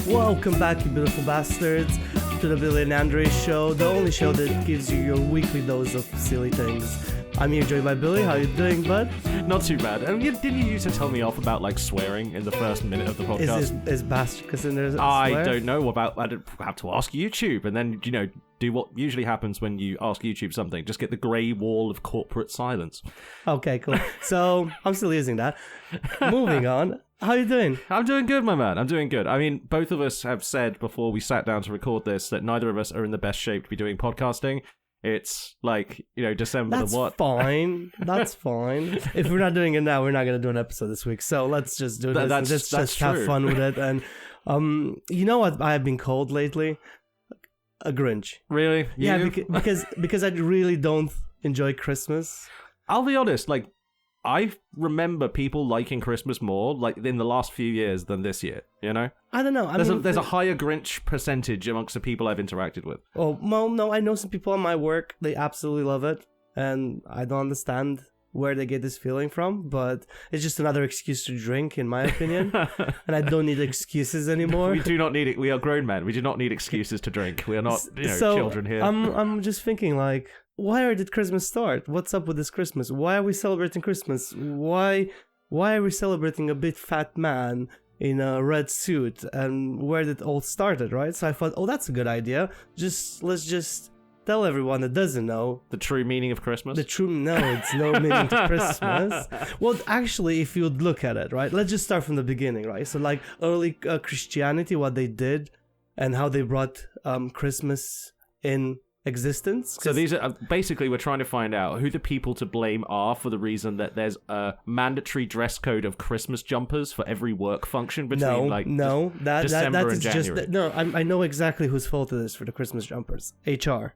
Welcome back, you beautiful bastards, to the B&A Show, the only show that gives you your weekly dose of silly things. I'm here joined by Billy. How you doing, bud? Not too bad. Didn't you used to tell me off about like swearing in the first minute of the podcast? Is bastard considered a I swear? don't know about. I have to ask YouTube, and then do what usually happens when you ask YouTube something. Just get the grey wall of corporate silence. Okay, cool. So I'm still using that. Moving on. How you doing? I'm doing good, my man. I'm doing good. I mean, both of us have said before we sat down to record this that neither of us are in the best shape to be doing podcasting. It's like, December That's the what? Fine. That's fine. If we're not doing it now, we're not going to do an episode this week. So let's just do this. That's just have fun with it. And you know what I have been called lately? A Grinch. Really? Yeah, because I really don't enjoy Christmas. I'll be honest, I remember people liking Christmas more, in the last few years than this year, I don't know. There's a higher Grinch percentage amongst the people I've interacted with. Oh, well, no, I know some people at my work, they absolutely love it, and I don't understand where they get this feeling from, but it's just another excuse to drink, in my opinion, and I don't need excuses anymore. We do not need it. We are grown men. We do not need excuses to drink. We are not, children here. I'm just thinking, why did Christmas start? What's up with this Christmas? Why are we celebrating Christmas? Why are we celebrating a big fat man in a red suit? And where did it all started, right? So I thought, that's a good idea. Let's just tell everyone that doesn't know the true meaning of Christmas. It's no meaning to Christmas. Well, actually, if you'd look at it, right? Let's just start from the beginning, right? So early Christianity, what they did and how they brought Christmas in existence. So these are basically, we're trying to find out who the people to blame are for the reason that there's a mandatory dress code of Christmas jumpers for every work function between December and January. I know exactly whose fault it is for the Christmas jumpers. HR.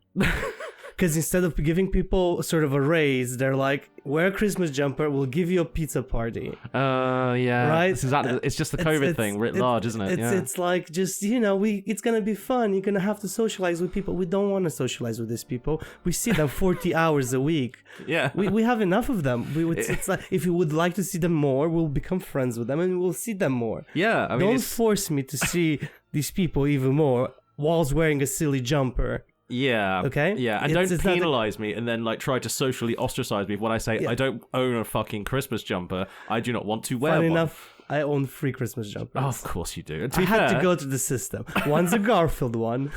Because instead of giving people sort of a raise, they're like, wear a Christmas jumper, we'll give you a pizza party. Yeah. Right? It's just the COVID thing writ large, isn't it? It's like, just, it's going to be fun. You're going to have to socialize with people. We don't want to socialize with these people. We see them 40 hours a week. Yeah. We have enough of them. It's like, if you would like to see them more, we'll become friends with them and we'll see them more. Yeah. I mean, don't force me to see these people even more whilst wearing a silly jumper. Yeah. Okay. Yeah, and don't penalize me and then try to socially ostracize me when I say I don't own a fucking Christmas jumper. I do not want to wear one. Funny enough, I own 3 Christmas jumpers. Oh, of course you do. I had to go to the system. One's a Garfield one,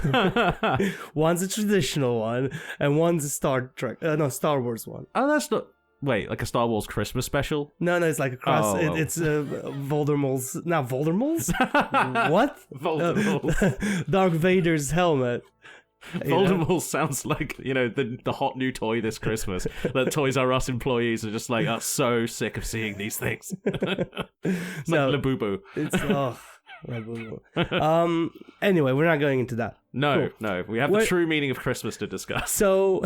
one's a traditional one, and one's a Star Wars one. Oh, that's not. Wait, like a Star Wars Christmas special? No, it's like a cross. It's Voldemort's. Not Voldemort's. What? Voldemort. Darth Vader's helmet. Voldemort sounds like, the hot new toy this Christmas. That Toys R Us employees are just are so sick of seeing these things. It's like Labubu. It's Labubu. Anyway, we're not going into that. No, we have the true meaning of Christmas to discuss. So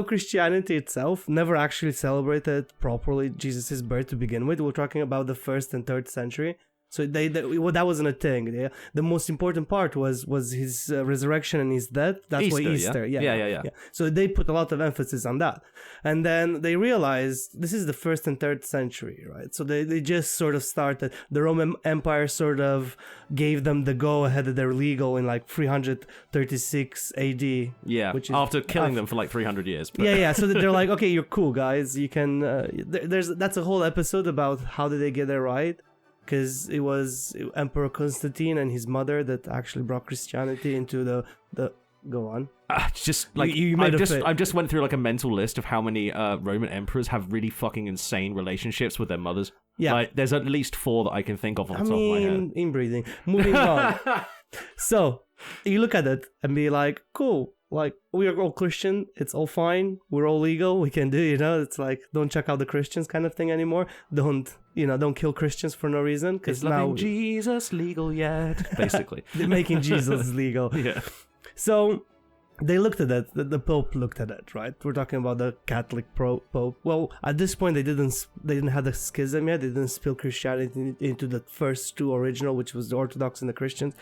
Christianity itself never actually celebrated properly Jesus' birth to begin with. We're talking about the 1st and 3rd century. So that wasn't a thing. Yeah? The most important part was his resurrection and his death. That's why Easter. Yeah. So they put a lot of emphasis on that. And then they realized this is the 1st and 3rd century, right? So they just sort of started. The Roman Empire sort of gave them the go-ahead that they're legal in 336 AD. Yeah, which is after killing them for 300 years. But. Yeah. So they're like, okay, you're cool, guys. You can... that's a whole episode about how did they get it right. Because it was Emperor Constantine and his mother that actually brought Christianity into the go on. I just went through a mental list of how many Roman emperors have really fucking insane relationships with their mothers. Yeah, there's at least 4 that I can think of off the top of my head. Inbreeding. Moving on. So you look at it and be like, cool. We are all Christian, it's all fine, we're all legal, we can do, it's don't check out the Christians kind of thing anymore. Don't kill Christians for no reason. Because now Jesus legal yet, basically. They're making Jesus legal. Yeah. So they looked at it, the Pope looked at it, right? We're talking about the Catholic Pope. Well, at this point, they didn't have the schism yet. They didn't spill Christianity into the first 2 original, which was the Orthodox and the Christians.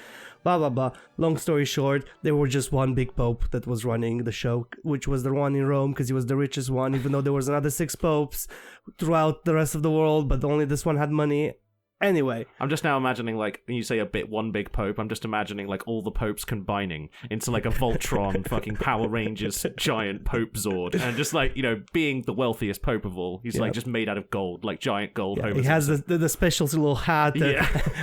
Blah, blah, blah. Long story short, there were just one big Pope that was running the show, which was the one in Rome, because he was the richest one, even though there was another 6 popes throughout the rest of the world, but only this one had money. Anyway, I'm just now imagining, like, when you say one big pope, I'm just imagining, like, all the popes combining into, like, a Voltron fucking Power Rangers giant pope Zord. And just, like, being the wealthiest pope of all, he's, like, just made out of gold, like, giant gold. He has the special little hat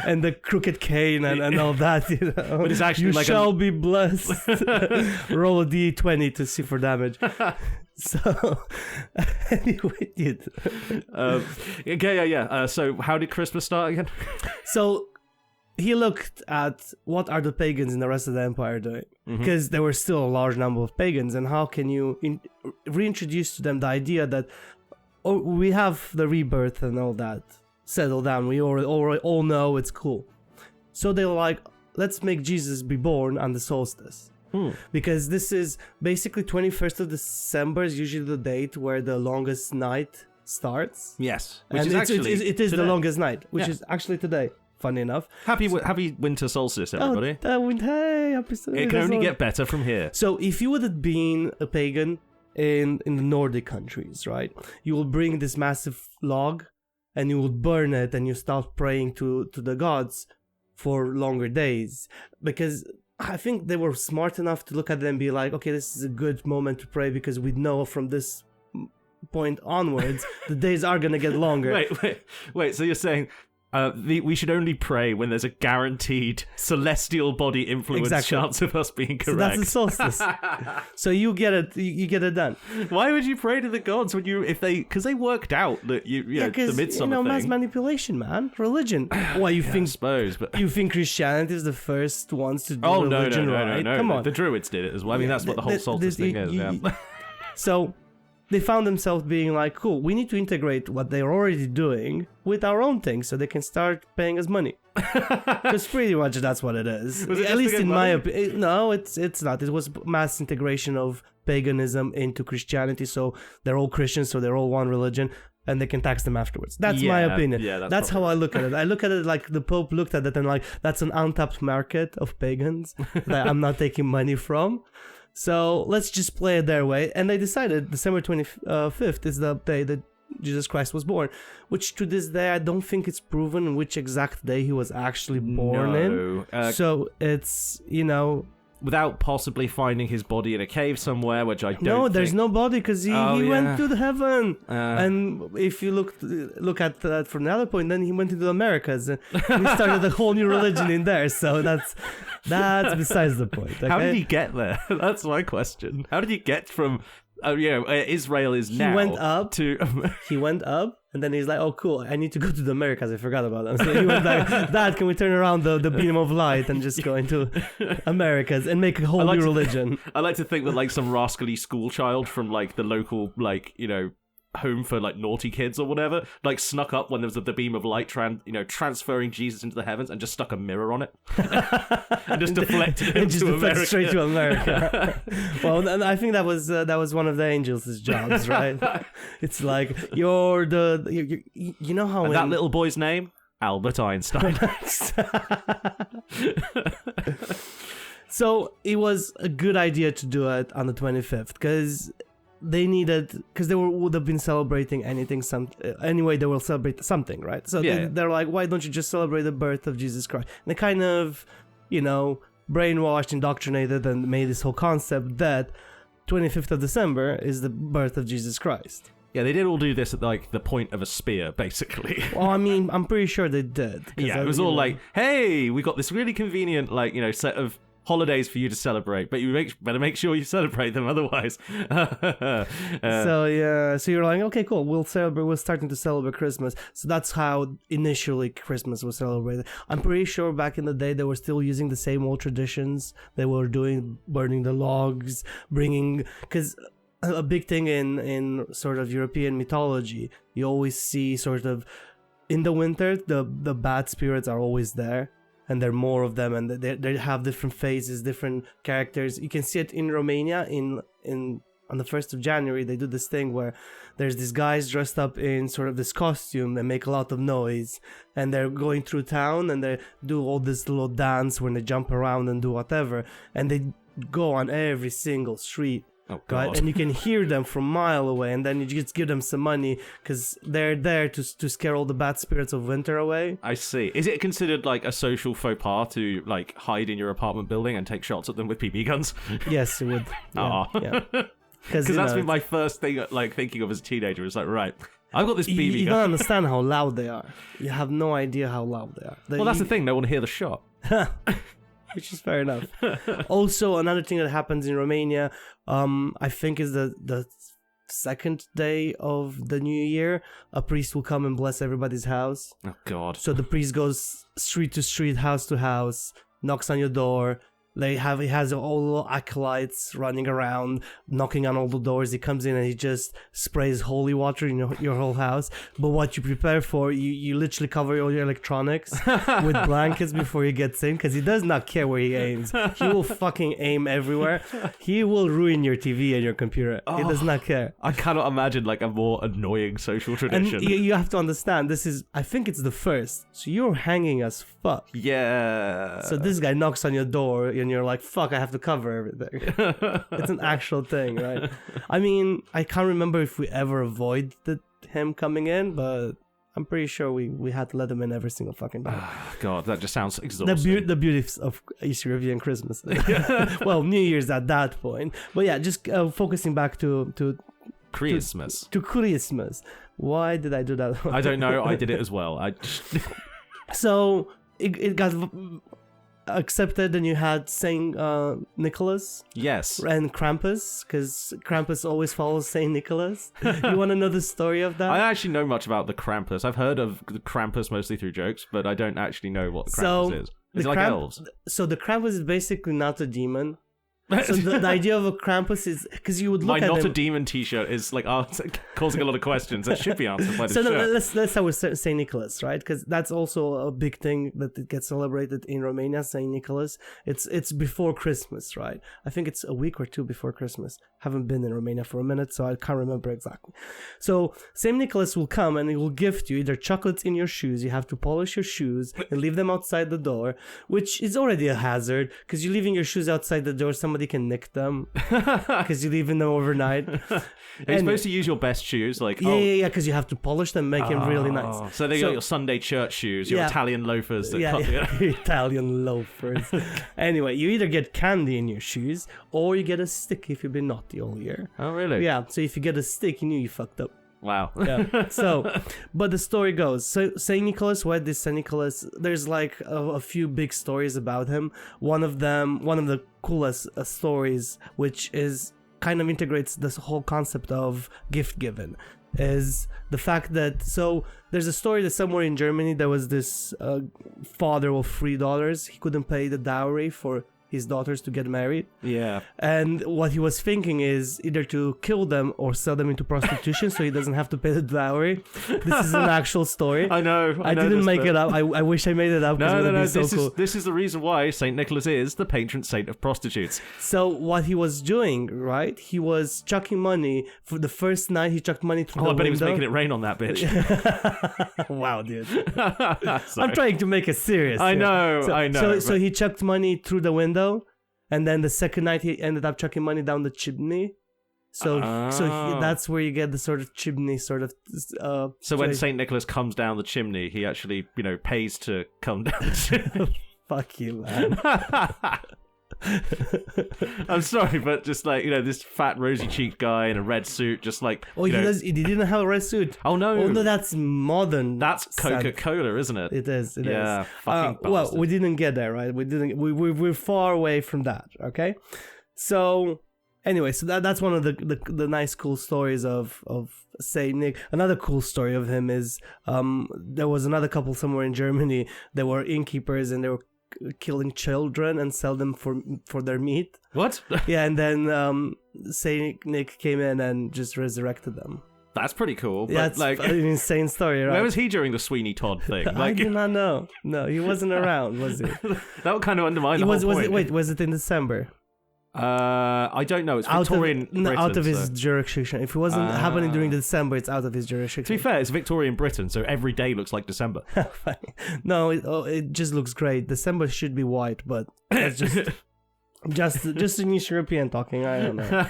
and the crooked cane and all that, But it's actually you shall be blessed. Roll a d20 to see for damage. So, anyway, dude. So, how did Christmas start again? So, he looked at what are the pagans in the rest of the empire doing, because there were still a large number of pagans, and how can you reintroduce to them the idea that we have the rebirth and all that settled down. We all know it's cool. So they're like, let's make Jesus be born on the solstice. Because this is basically 21st of December is usually the date where the longest night starts. Yes, which is actually it is the longest night, which is actually today. Funny enough. Happy winter solstice, everybody! Hey, happy solstice! It can only get better from here. So, if you would have been a pagan in the Nordic countries, right? You will bring this massive log, and you will burn it, and you start praying to the gods for longer days, because I think they were smart enough to look at it and be like, okay, this is a good moment to pray because we know from this point onwards the days are gonna get longer. Wait. So you're saying we should only pray when there's a guaranteed celestial body influence chance of us being correct. So that's the solstice. So you get it done. Why would you pray to the gods when because they worked out that the midsummer thing. Mass manipulation, man. Religion. Why you think? I suppose, but you think Christianity is the first ones to do religion? No. Come on, the Druids did it as well. I mean, that's what the whole solstice thing is. So they found themselves being like, cool, we need to integrate what they're already doing with our own thing so they can start paying us money. Because pretty much that's what it is. At least in my opinion. No, it's not. It was mass integration of paganism into Christianity. So they're all Christians, so they're all one religion, and they can tax them afterwards. That's my opinion. Yeah, that's how I look at it. I look at it like the Pope looked at it and like, that's an untapped market of pagans that I'm not taking money from. So let's just play it their way. And they decided December 25th is the day that Jesus Christ was born, which to this day I don't think it's proven which exact day he was actually born in. So it's, without possibly finding his body in a cave somewhere, which I don't No, there's no body because he went to heaven. And if you look at that from another point, then he went into the Americas and he started a whole new religion in there. So that's besides the point. Okay? How did he get there? That's my question. How did he get from Israel is now he went up to he went up and then he's like, oh cool, I need to go to the Americas, I forgot about them. So he went like, Dad, can we turn around the beam of light and just go into Americas and make a whole new religion? I like to think that like some rascally school child from like the local home for like naughty kids or whatever like snuck up when there was the beam of light transferring Jesus into the heavens and just stuck a mirror on it and just deflected him to America. Straight to America. Well, and I think that was one of the angels' jobs, right? It's like you know how that little boy's name, Albert Einstein. So it was a good idea to do it on the 25th because they would have been celebrating anything. Anyway, they will celebrate something, right? So they're like, why don't you just celebrate the birth of Jesus Christ? And they kind of, brainwashed, indoctrinated, and made this whole concept that 25th of December is the birth of Jesus Christ. Yeah, they did all do this at like the point of a spear, basically. Well, I mean, I'm pretty sure they did. Yeah, it was all like, hey, we got this really convenient, set of holidays for you to celebrate, but you better make sure you celebrate them, otherwise. So you're like, okay, cool, we're starting to celebrate Christmas. So that's how initially Christmas was celebrated. I'm pretty sure back in the day they were still using the same old traditions. They were doing burning the logs, because a big thing in sort of European mythology, you always see sort of in the winter the bad spirits are always there. And there are more of them, and they have different phases, different characters. You can see it in Romania. On the 1st of January, they do this thing where there's these guys dressed up in sort of this costume and make a lot of noise, and they're going through town and they do all this little dance when they jump around and do whatever, and they go on every single street Oh, right? God. And you can hear them from a mile away, and then you just give them some money because they're there to scare all the bad spirits of winter away. I see. Is it considered like a social faux pas to like hide in your apartment building and take shots at them with PB guns? Yes, it would. Yeah, yeah. Because that's been my first thing, like thinking of as a teenager. It's like, right, I've got this BB you gun. don't understand how loud they are. You have no idea how loud they are. Well, that's the thing. No one will hear the shot. Which is fair enough. Also, another thing that happens in Romania, I think is the second day of the new year, a priest will come and bless everybody's house. Oh, God. So the priest goes street to street, house to house, knocks on your door. He has all the little acolytes running around, knocking on all the doors. He comes in and he just sprays holy water in your whole house. But what you prepare for, you literally cover all your electronics with blankets before he gets in, because he does not care where he aims. He will fucking aim everywhere. He will ruin your TV and your computer. He does not care. I cannot imagine like a more annoying social tradition. And you have to understand, I think it's the first. So you're hanging as fuck. Yeah. So this guy knocks on your door and you're like, fuck, I have to cover everything. It's an actual thing, right? I mean, I can't remember if we ever avoided him coming in, but I'm pretty sure we had to let him in every single fucking time. God, that just sounds exhausting. The beauty of Easter European Christmas. Well, New Year's at that point. But yeah, just focusing back to Christmas. To Christmas. Why did I do that? I don't know. I did it as well. So it got accepted, and you had Saint Nicholas. Yes. And Krampus, because Krampus always follows Saint Nicholas. You want to know the story of that? I don't actually know much about the Krampus. I've heard of the Krampus mostly through jokes, but I don't actually know what the Krampus is. Is it like elves? So the Krampus is basically not a demon. So the idea of a Krampus is because you would look at not him. a demon T-shirt is like causing a lot of questions that should be answered by the shirt. Let's start with Saint Nicholas, right? Because that's also a big thing that it gets celebrated in Romania. Saint Nicholas. It's before Christmas, right? I think it's a week or two before Christmas. Haven't been in Romania for a minute, so I can't remember exactly. So Saint Nicholas will come and he will gift you either chocolates in your shoes. You have to polish your shoes and leave them outside the door, which is already a hazard because you're leaving your shoes outside the door. Somebody can nick them because you're leaving them overnight. You're supposed to use your best shoes, like yeah, because you have to polish them, make them really nice. So they got your Sunday church shoes, your Italian loafers. Italian loafers. Anyway, you either get candy in your shoes or you get a stick if you've been naughty all year. Oh, really? Yeah. So if you get a stick, you knew you fucked up. Wow. Yeah. So, but the story goes. So Saint Nicholas, what is Saint Nicholas? There's like a few big stories about him. One of the coolest stories, which is kind of integrates this whole concept of gift giving, is the fact that there's a story that somewhere in Germany there was this father of 3 daughters. He couldn't pay the dowry for his daughters to get married. Yeah. And what he was thinking is either to kill them or sell them into prostitution so he doesn't have to pay the dowry. This is an actual story. I know. I didn't make it up. I wish I made it up. No. Cool. This is the reason why Saint Nicholas is the patron saint of prostitutes. So what he was doing, right? He was chucking money. For the first night, he chucked money through the window. I bet he was making it rain on that bitch. Wow, dude. I'm trying to make it serious. I know. So he chucked money through the window. And then the second night he ended up chucking money down the chimney. So that's where you get the sort of chimney sort of. So when Saint Nicholas comes down the chimney, he actually pays to come down the chimney. Fuck you, man. I'm sorry, but just like, this fat rosy-cheeked guy in a red suit, just like... Oh, he didn't have a red suit. Oh, no. Oh, no, that's modern. That's Coca-Cola, isn't it? It is. Yeah, fucking bastard. Well, we didn't get there, right? We're far away from that, okay? So, anyway, so that's one of the nice, cool stories of Saint Nick. Another cool story of him is there was another couple somewhere in Germany. They were innkeepers and they were killing children and sell them for their meat. What? Yeah, and then Saint Nick came in and just resurrected them. That's pretty cool. Yeah, it's an insane story, right? Where was he during the Sweeney Todd thing? I do not know. No, he wasn't around, was he? That would kind of undermine the whole point. Was it in December? I don't know. It's Victorian Britain. Out of his jurisdiction. If it wasn't happening during December, it's out of his jurisdiction. To be fair, it's Victorian Britain, so every day looks like December. No, it just looks great. December should be white, but that's just Just in East European talking, I don't know.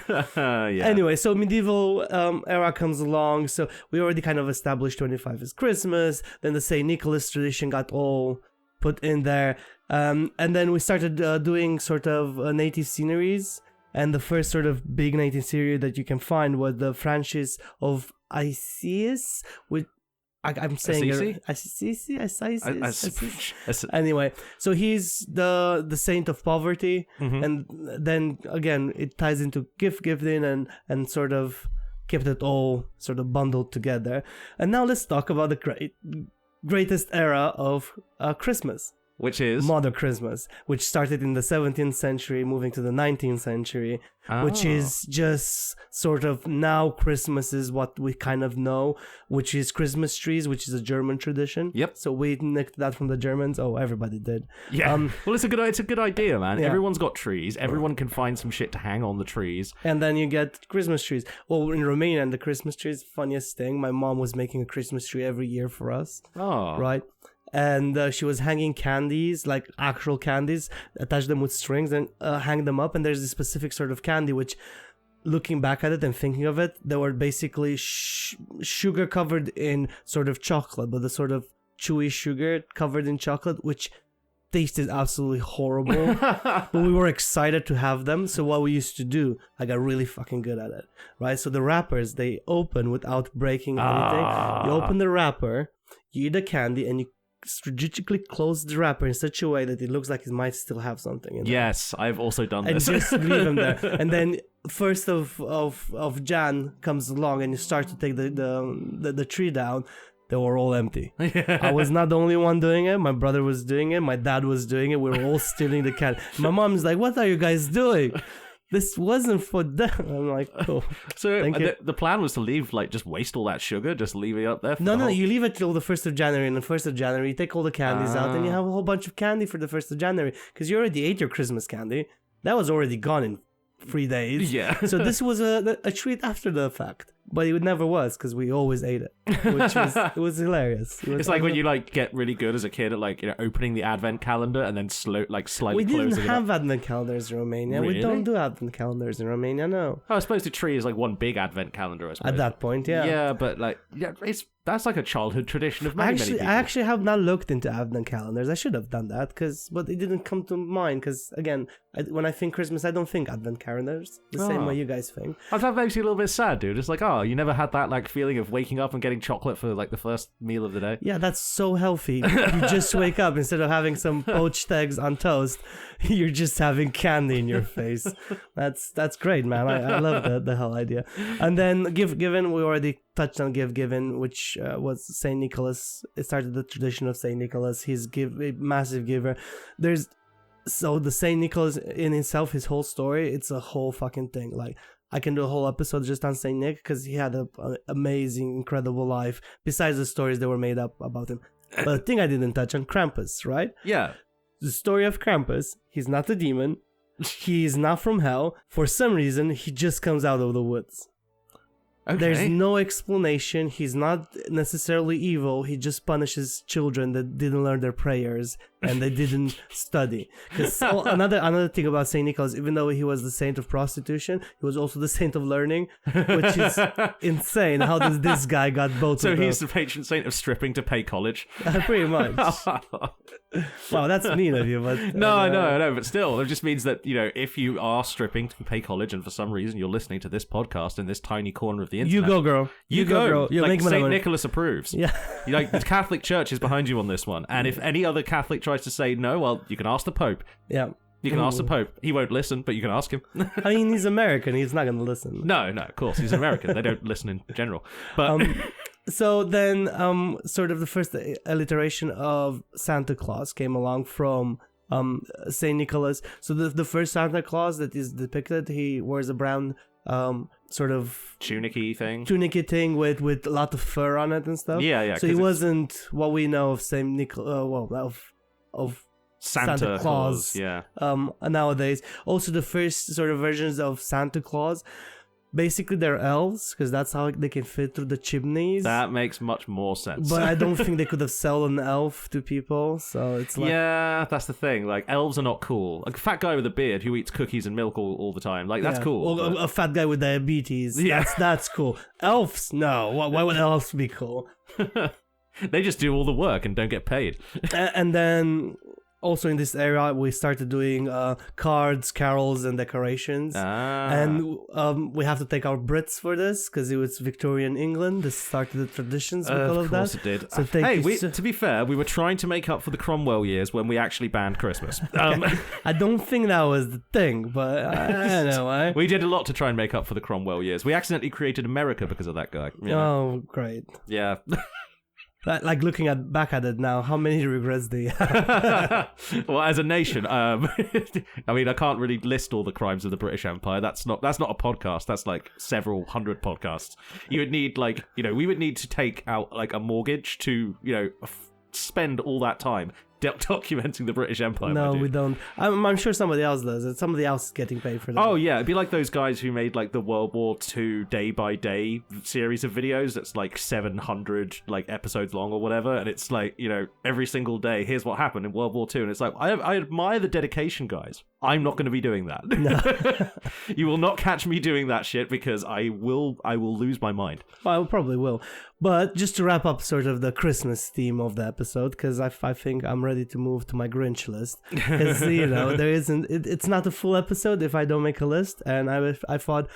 Yeah. Anyway, so medieval era comes along, so we already kind of established 25 is Christmas, then the St. Nicholas tradition got all put in there, and then we started doing sort of native sceneries, and the first sort of big native scenery that you can find was the franchise of Isis, which I'm saying anyway, so he's the saint of poverty, and then again it ties into gift giving and sort of kept it all sort of bundled together. And now let's talk about the greatest era of Christmas, which is modern Christmas, which started in the 17th century, moving to the 19th century, which is just sort of now Christmas is what we kind of know, which is Christmas trees, which is a German tradition. Yep. So we nicked that from the Germans. Oh, everybody did. Yeah. Well, it's a good idea, man. Yeah. Everyone's got trees. Everyone can find some shit to hang on the trees. And then you get Christmas trees. Well, in Romania, and the Christmas tree is the funniest thing. My mom was making a Christmas tree every year for us. Oh. Right. And she was hanging candies, like actual candies, attach them with strings and hang them up. And there's this specific sort of candy, which, looking back at it and thinking of it, they were basically sugar covered in sort of chocolate, but the sort of chewy sugar covered in chocolate, which tasted absolutely horrible. But we were excited to have them. So what we used to do, I got really fucking good at it, right? So the wrappers, they open without breaking anything. You open the wrapper, you eat the candy, and you strategically close the wrapper in such a way that it looks like it might still have something in it. Yes, I've also done and this. And just leave them there. And then 1st of Jan comes along and you start to take the tree down. They were all empty. Yeah. I was not the only one doing it. My brother was doing it. My dad was doing it. We were all stealing the candy. My mom's like, "What are you guys doing? This wasn't for them." I'm like, "Oh." So the plan was to leave, like, just waste all that sugar, just leave it up there? No, you leave it till the 1st of January, and the 1st of January, you take all the candies out, and you have a whole bunch of candy for the 1st of January, because you already ate your Christmas candy. That was already gone in 3 days. Yeah. So this was a treat after the fact. But it never was, because we always ate it, which was hilarious. It's like when you like get really good as a kid at, like, you know, opening the advent calendar and then slightly closing it. We didn't have advent calendars in Romania. Really? We don't do advent calendars in Romania, no. Oh, I suppose the tree is like one big advent calendar, I suppose. At that point, yeah. Yeah, but like, yeah, that's like a childhood tradition of many people. I actually have not looked into advent calendars. I should have done that, but it didn't come to mind, because, again, when I think Christmas, I don't think advent calendars the same way you guys think. That makes you a little bit sad, dude. It's like, oh, you never had that, like, feeling of waking up and getting chocolate for, like, the first meal of the day? Yeah, that's so healthy. You just wake up, instead of having some poached eggs on toast, you're just having candy in your face. That's great, man. I love the whole idea. And then given, we already touched on given, which was Saint Nicholas. It started the tradition of Saint Nicholas. He's a massive giver. So the Saint Nicholas in himself, his whole story, it's a whole fucking thing. Like, I can do a whole episode just on Saint Nick, because he had an amazing, incredible life, besides the stories that were made up about him. But the thing I didn't touch on, Krampus, right? Yeah. The story of Krampus, he's not a demon. He is not from hell. For some reason, he just comes out of the woods. Okay. There's no explanation. He's not necessarily evil. He just punishes children that didn't learn their prayers and they didn't study. Because another thing about Saint Nicholas, even though he was the saint of prostitution, he was also the saint of learning, which is insane. How does this guy got both? So he's the patron saint of stripping to pay college. Pretty much. Wow, that's mean of you, but no, but still, it just means that, you know, if you are stripping to pay college, and for some reason you're listening to this podcast in this tiny corner of the internet, you go, girl. You go, girl. You like Saint Nicholas approves. Yeah, like the Catholic Church is behind you on this one, and if any other Catholic tries to say no, well, you can ask the Pope. Yeah. You can ask the Pope. He won't listen, but you can ask him. I mean, he's American. He's not going to listen. No, of course. He's American. They don't listen in general. But so then, sort of the first alliteration of Santa Claus came along from Saint Nicholas. So the first Santa Claus that is depicted, he wears a brown sort of tunicky thing with a lot of fur on it and stuff. Yeah. So he wasn't what we know of Saint Nicholas. Of Santa Claus, yeah. Nowadays, also the first sort of versions of Santa Claus, basically they're elves because that's how they can fit through the chimneys. That makes much more sense. But I don't think they could have sold an elf to people, so it's like... Yeah, that's the thing. Like, elves are not cool. Like, a fat guy with a beard who eats cookies and milk all the time. Like, that's cool. Or a fat guy with diabetes. Yeah. That's cool. Elves? No. Why would elves be cool? They just do all the work and don't get paid. And then... Also in this area, we started doing cards, carols, and decorations. And we have to take our Brits for this, because it was Victorian England. This started the traditions with all of that. Of course it did. So to be fair, we were trying to make up for the Cromwell years when we actually banned Christmas. I don't think that was the thing, but I don't know. We did a lot to try and make up for the Cromwell years. We accidentally created America because of that guy. You know? Oh, great. Yeah. Like looking back at it now, how many regrets do you have? Well, as a nation, I mean, I can't really list all the crimes of the British Empire. That's not a podcast. That's like several hundred podcasts. You would need we would need to take out like a mortgage to spend all that time documenting the British Empire. No, we don't. I'm sure somebody else does it. Somebody else is getting paid for that. Oh yeah, it'd be like those guys who made like the World War II day by day series of videos that's like 700 like episodes long or whatever, and it's like every single day here's what happened in World War II, and it's like I admire the dedication, guys. I'm not going to be doing that. No. You will not catch me doing that shit because I will lose my mind. Well, I probably will. But just to wrap up sort of the Christmas theme of the episode, because I think I'm ready to move to my Grinch list. Because, there isn't... It's not a full episode if I don't make a list. And I thought,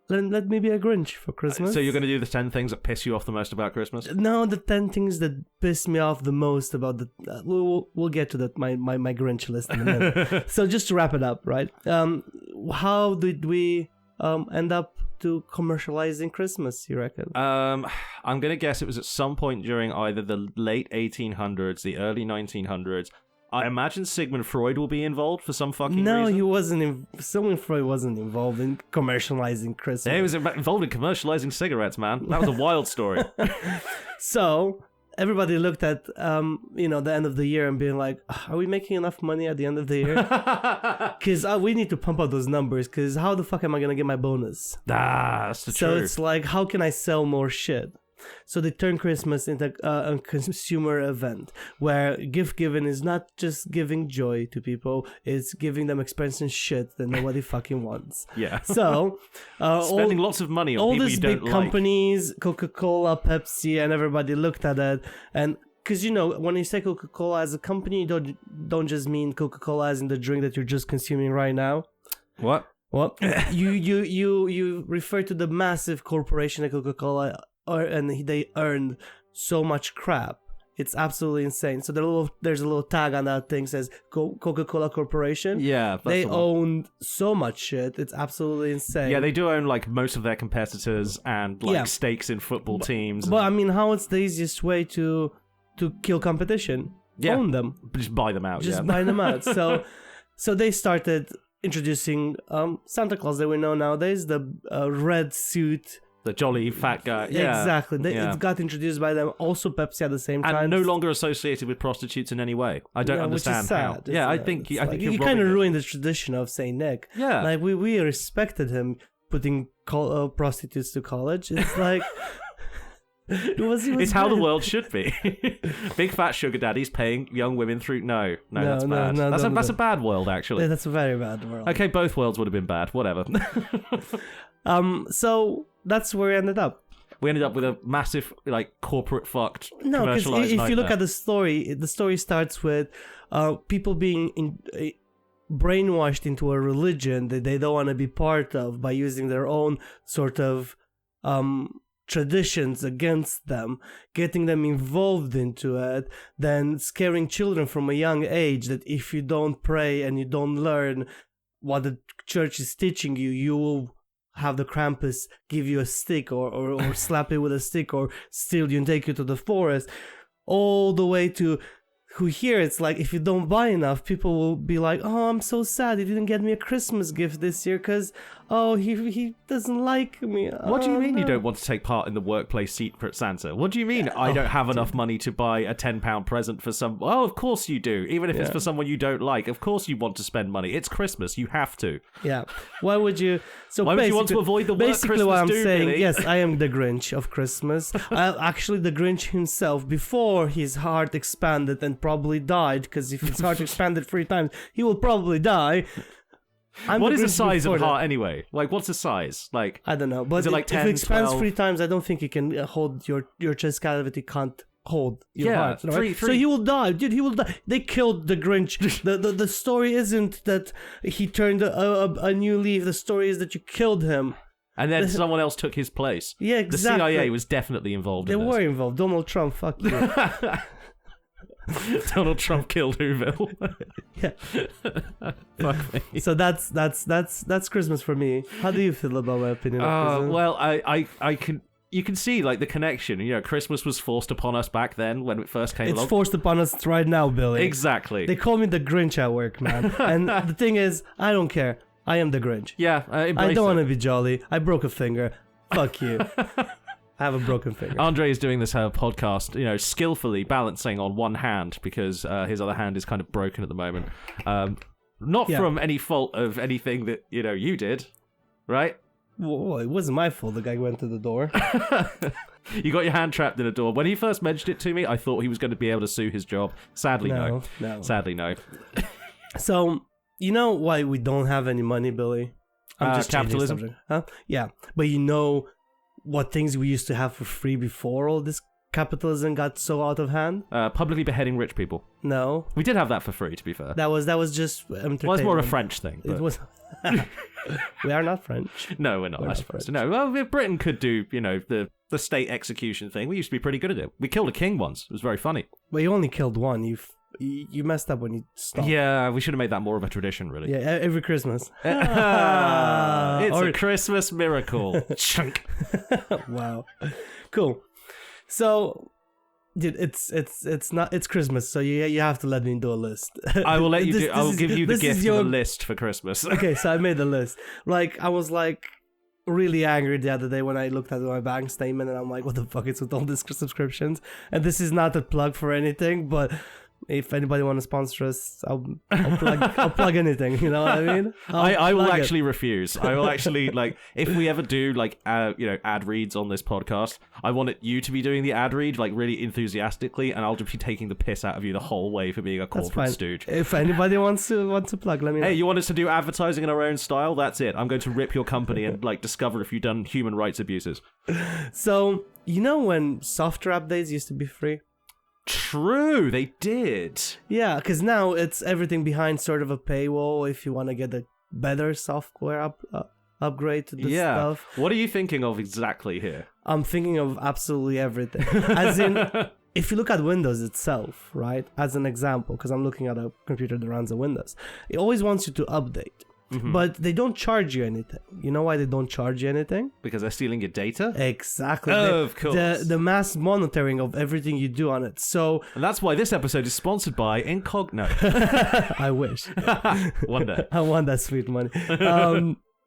let me be a Grinch for Christmas. So you're going to do the 10 things that piss you off the most about Christmas? No, the 10 things that piss me off the most about the... we'll get to that, my Grinch list in a minute. So just to wrap it up, right? How did we end up to commercializing Christmas, you reckon? I'm gonna guess it was at some point during either the late 1800s, the early 1900s. I imagine Sigmund Freud will be involved for some fucking reason. No, he wasn't. Sigmund Freud wasn't involved in commercializing Christmas. Yeah, he was involved in commercializing cigarettes, man. That was a wild story. So everybody looked at the end of the year and being like, are we making enough money at the end of the year? Because we need to pump up those numbers, because how the fuck am I going to get my bonus? That's the truth. So it's like, how can I sell more shit? So they turned Christmas into a consumer event where gift giving is not just giving joy to people, it's giving them expensive shit that nobody fucking wants. Yeah. So spending lots of money on people you don't like. All these big companies, Coca-Cola, Pepsi, and everybody looked at it, and because when you say Coca-Cola as a company, you don't just mean Coca-Cola as in the drink that you're just consuming right now. What? You refer to the massive corporation that Coca-Cola, and they earned so much crap. It's absolutely insane. So there's a little tag on that thing says Coca-Cola Corporation. Yeah, they own so much shit. It's absolutely insane. Yeah, they do own like most of their competitors and like stakes in football teams. But I mean, how it's the easiest way to kill competition? Yeah. Own them. Just buy them out. Just buy them out. So they started introducing Santa Claus that we know nowadays, the red suit. The jolly fat guy. Yeah. Exactly. It got introduced by them. Also Pepsi at the same time. And no longer associated with prostitutes in any way. I don't understand how. Yeah, I think you kind of ruined the tradition of Saint Nick. Yeah. Like we respected him putting prostitutes to college. It's like... It's how the world should be. Big fat sugar daddies paying young women through... No, that's bad. That's a bad world, actually. Yeah, that's a very bad world. Okay, both worlds would have been bad. Whatever. So that's where we ended up. We ended up with a massive, like, corporate fucked, no, commercialized if you look at the story starts with people being brainwashed into a religion that they don't want to be part of by using their own sort of traditions against them, getting them involved into it, then scaring children from a young age that if you don't pray and you don't learn what the church is teaching you, you will have the Krampus give you a stick or slap you with a stick or steal you and take you to the forest, all the way to who here it's like if you don't buy enough, people will be like, oh, I'm so sad you didn't get me a Christmas gift this year because oh, he doesn't like me. What do you mean no. you don't want to take part in the workplace Secret Santa? What do you mean I don't have enough money to buy a £10 present for some... Oh, of course you do. Even if it's for someone you don't like. Of course you want to spend money. It's Christmas. You have to. Yeah. Why would you... So why would you want to avoid the work basically Christmas what I'm do, saying, Billy? yes, I am the Grinch of Christmas. Actually, the Grinch himself, before his heart expanded and probably died, because if his heart expanded 3 times, he will probably die. What is the size of a heart anyway? Like, what's the size? Like, I don't know, but is it like 10, if it expands 12? 3 times, I don't think it can hold your chest cavity can't hold your heart. Right? Three. So he will die, dude. He will die. They killed the Grinch. the story isn't that he turned a new leaf. The story is that you killed him. And then someone else took his place. Yeah, exactly. The CIA was definitely involved in this. They were involved. Donald Trump, fuck you. Donald Trump killed Whoville. Yeah. Fuck me. So that's Christmas for me. How do you feel about my opinion of Christmas? Well, I can... You can see, like, the connection. You know, Christmas was forced upon us back then when it first came along. It's forced upon us right now, Billy. Exactly. They call me the Grinch at work, man. And the thing is, I don't care. I am the Grinch. Yeah, I don't want to be jolly. I broke a finger. Fuck you. I have a broken finger. Andre is doing this podcast, you know, skillfully balancing on one hand because his other hand is kind of broken at the moment. Not from any fault of anything that, you know, you did, right? Well, it wasn't my fault. The guy went to the door. You got your hand trapped in a door. When he first mentioned it to me, I thought he was going to be able to sue his job. Sadly, no. Sadly, no. So, you know why we don't have any money, Billy? I'm just capitalism. Huh? Yeah, but you know what things we used to have for free before all this capitalism got so out of hand? Publicly beheading rich people. No. We did have that for free, to be fair. That was just entertainment. Well, it's more a French thing. But... It was. We are not French. No, we're not. I suppose. No. Well, if Britain could do, you know, the state execution thing, we used to be pretty good at it. We killed a king once. It was very funny. But you only killed one. You messed up when you stopped. Yeah, we should have made that more of a tradition, really. Yeah, every Christmas. It's a Christmas miracle. Chunk. Wow. Cool. So, dude, it's Christmas, so you have to let me do a list. I will let you I will give you the gift of a list for Christmas. Okay, so I made a list. Like, I was like really angry the other day when I looked at my bank statement and I'm like, what the fuck is with all these subscriptions? And this is not a plug for anything, but if anybody want to sponsor us, I'll plug anything. You know what I mean? I will actually refuse. I will actually, like, if we ever do like ad reads on this podcast, I want you to be doing the ad read like really enthusiastically, and I'll just be taking the piss out of you the whole way for being a corporate stooge. If anybody wants to plug, let me know. Hey, you want us to do advertising in our own style? That's it. I'm going to rip your company and like discover if you've done human rights abuses. So you know when software updates used to be free? True, they did. Yeah, because now it's everything behind sort of a paywall if you want to get a better software upgrade to the stuff. What are you thinking of exactly here? I'm thinking of absolutely everything. As in, if you look at Windows itself, right, as an example, because I'm looking at a computer that runs on Windows, it always wants you to update. Mm-hmm. But they don't charge you anything. You know why they don't charge you anything? Because they're stealing your data? Exactly. Of course. The mass monitoring of everything you do on it. So, and that's why this episode is sponsored by Incogno. I wish. One day. I want that sweet money.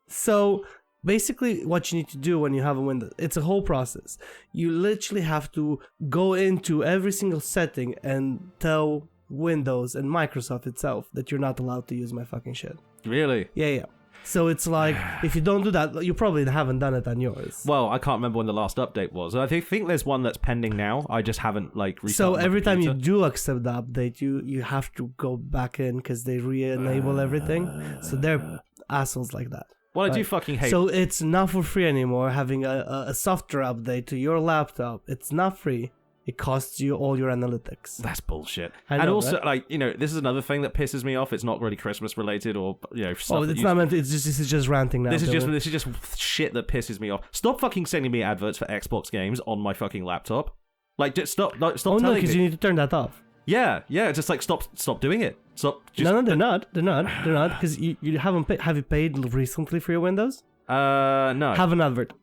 So basically what you need to do when you have a Windows, it's a whole process. You literally have to go into every single setting and tell Windows and Microsoft itself that you're not allowed to use my fucking shit. Really? Yeah. So it's like, if you don't do that, you probably haven't done it on yours. Well, I can't remember when the last update was. I think there's one that's pending now. I just haven't like restarted. So every time you do accept the update, you have to go back in because they re-enable everything. So they're assholes like that. Well, I do fucking hate. So it's not for free anymore. Having a software update to your laptop, it's not free. It costs you all your analytics. That's bullshit. I know, and also, right? like, you know, this is another thing that pisses me off. It's not really Christmas related or, you know, stuff. Oh, it's not meant to, this is just ranting now. This is just shit that pisses me off. Stop fucking sending me adverts for Xbox games on my fucking laptop. Like, just stop Oh telling no, me. because you need to turn that off. Yeah, just like stop doing it. Stop. Just... No, they're not. They're not because you haven't paid. Have you paid recently for your Windows? No. Have an advert.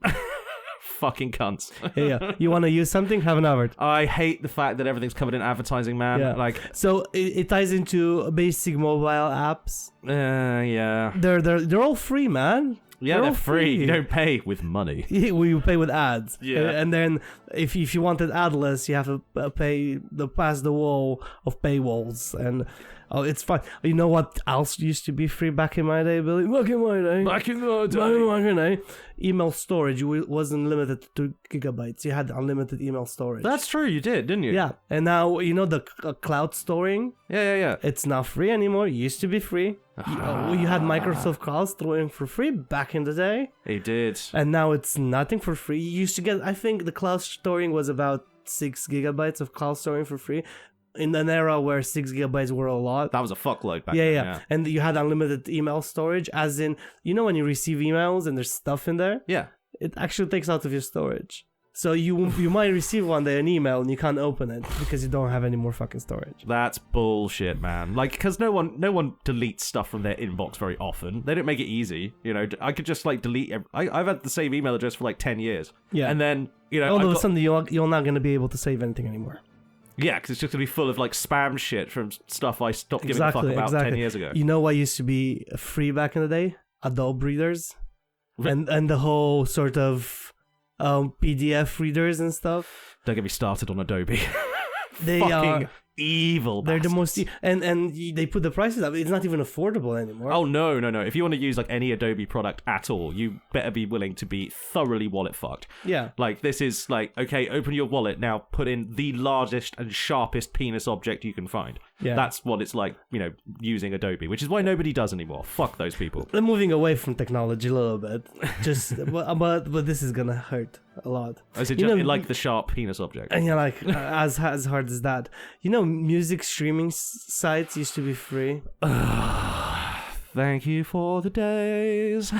Fucking cunts. Yeah. You want to use something? Have an advert. I hate the fact that everything's covered in advertising, man. Yeah. Like, so it ties into basic mobile apps. yeah. They're all free, man. Yeah, they're free. You don't pay with money. You pay with ads. Yeah. And then if you wanted adless, you have to pay past the wall of paywalls. And it's fine. You know what else used to be free back in my day, Billy? Back in my day. Email storage wasn't limited to gigabytes. You had unlimited email storage. That's true. You did, didn't you? Yeah. And now, you know, the cloud storing? Yeah. It's not free anymore. It used to be free. You had Microsoft Cloud storing for free back in the day. It did. And now it's nothing for free. You used to get, I think the cloud storing was about 6 gigabytes of cloud storing for free. In an era where 6 gigabytes were a lot. That was a fuckload back then. Yeah. And you had unlimited email storage, as in, you know when you receive emails and there's stuff in there? Yeah. It actually takes out of your storage. So you might receive one day an email and you can't open it because you don't have any more fucking storage. That's bullshit, man. Like, because no one deletes stuff from their inbox very often. They don't make it easy. You know, I could just like delete. I've had the same email address for like 10 years. Yeah. And then, you know, all of a sudden you're not going to be able to save anything anymore. Yeah, because it's just going to be full of like spam shit from stuff I stopped giving a fuck about 10 years ago. You know what used to be free back in the day? Adobe readers. And the whole sort of PDF readers and stuff. Don't get me started on Adobe. They fucking evil They're bastards. the most and they put the prices up. It's not even affordable anymore. Oh no. If you want to use like any Adobe product at all, you better be willing to be thoroughly wallet fucked. Yeah. Like this is like, okay, open your wallet now, put in the largest and sharpest penis object you can find. Yeah. That's what it's like, you know, using Adobe, which is why nobody does anymore. Fuck those people. I'm moving away from technology a little bit. Just but this is gonna hurt a lot. Is it just like the sharp penis object? And you're like, as hard as that. You know, music streaming sites used to be free. Thank you for the days.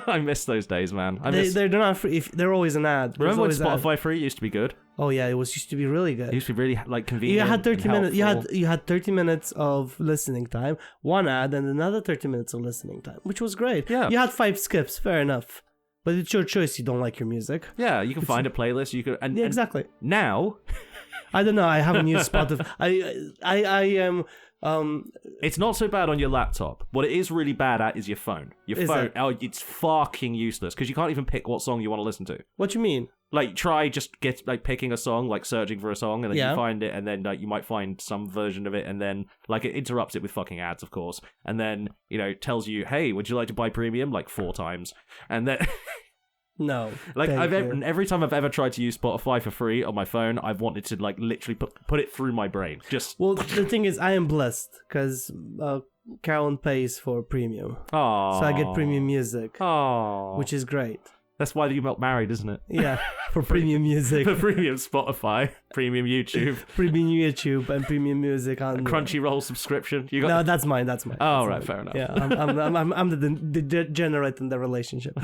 I miss those days, man. They're not free. They're always an ad. Remember when Spotify free used to be good? Oh yeah, it used to be really good. It used to be really like convenient. You had 30 and minutes. helpful. You had 30 minutes of listening time, one ad, and another 30 minutes of listening time, which was great. Yeah. You had 5 skips. Fair enough. But it's your choice. You don't like your music. Yeah, you can find a playlist. You can. Yeah, exactly. And now, I don't know. I haven't used Spotify. I am. It's not so bad on your laptop. What it is really bad at is your phone. Your phone, it's fucking useless because you can't even pick what song you want to listen to. What you mean? Like, try just picking a song, like searching for a song, and then Yeah. you find it, and then like you might find some version of it, and then like it interrupts it with fucking ads, of course, and then tells you, hey, would you like to buy premium? Like 4 times, and then. No. Like every time I've ever tried to use Spotify for free on my phone, I've wanted to like literally put it through my brain. Well, the thing is, I am blessed because Carolyn pays for premium, Aww. so I get premium music, Aww. which is great. That's why you got married, isn't it? Yeah, for premium music, For premium Spotify, premium YouTube, premium YouTube, and premium music on Crunchyroll subscription. You got No, that's mine. That's mine. Oh, That's right, mine. fair enough. Yeah, I'm the degenerate in the relationship.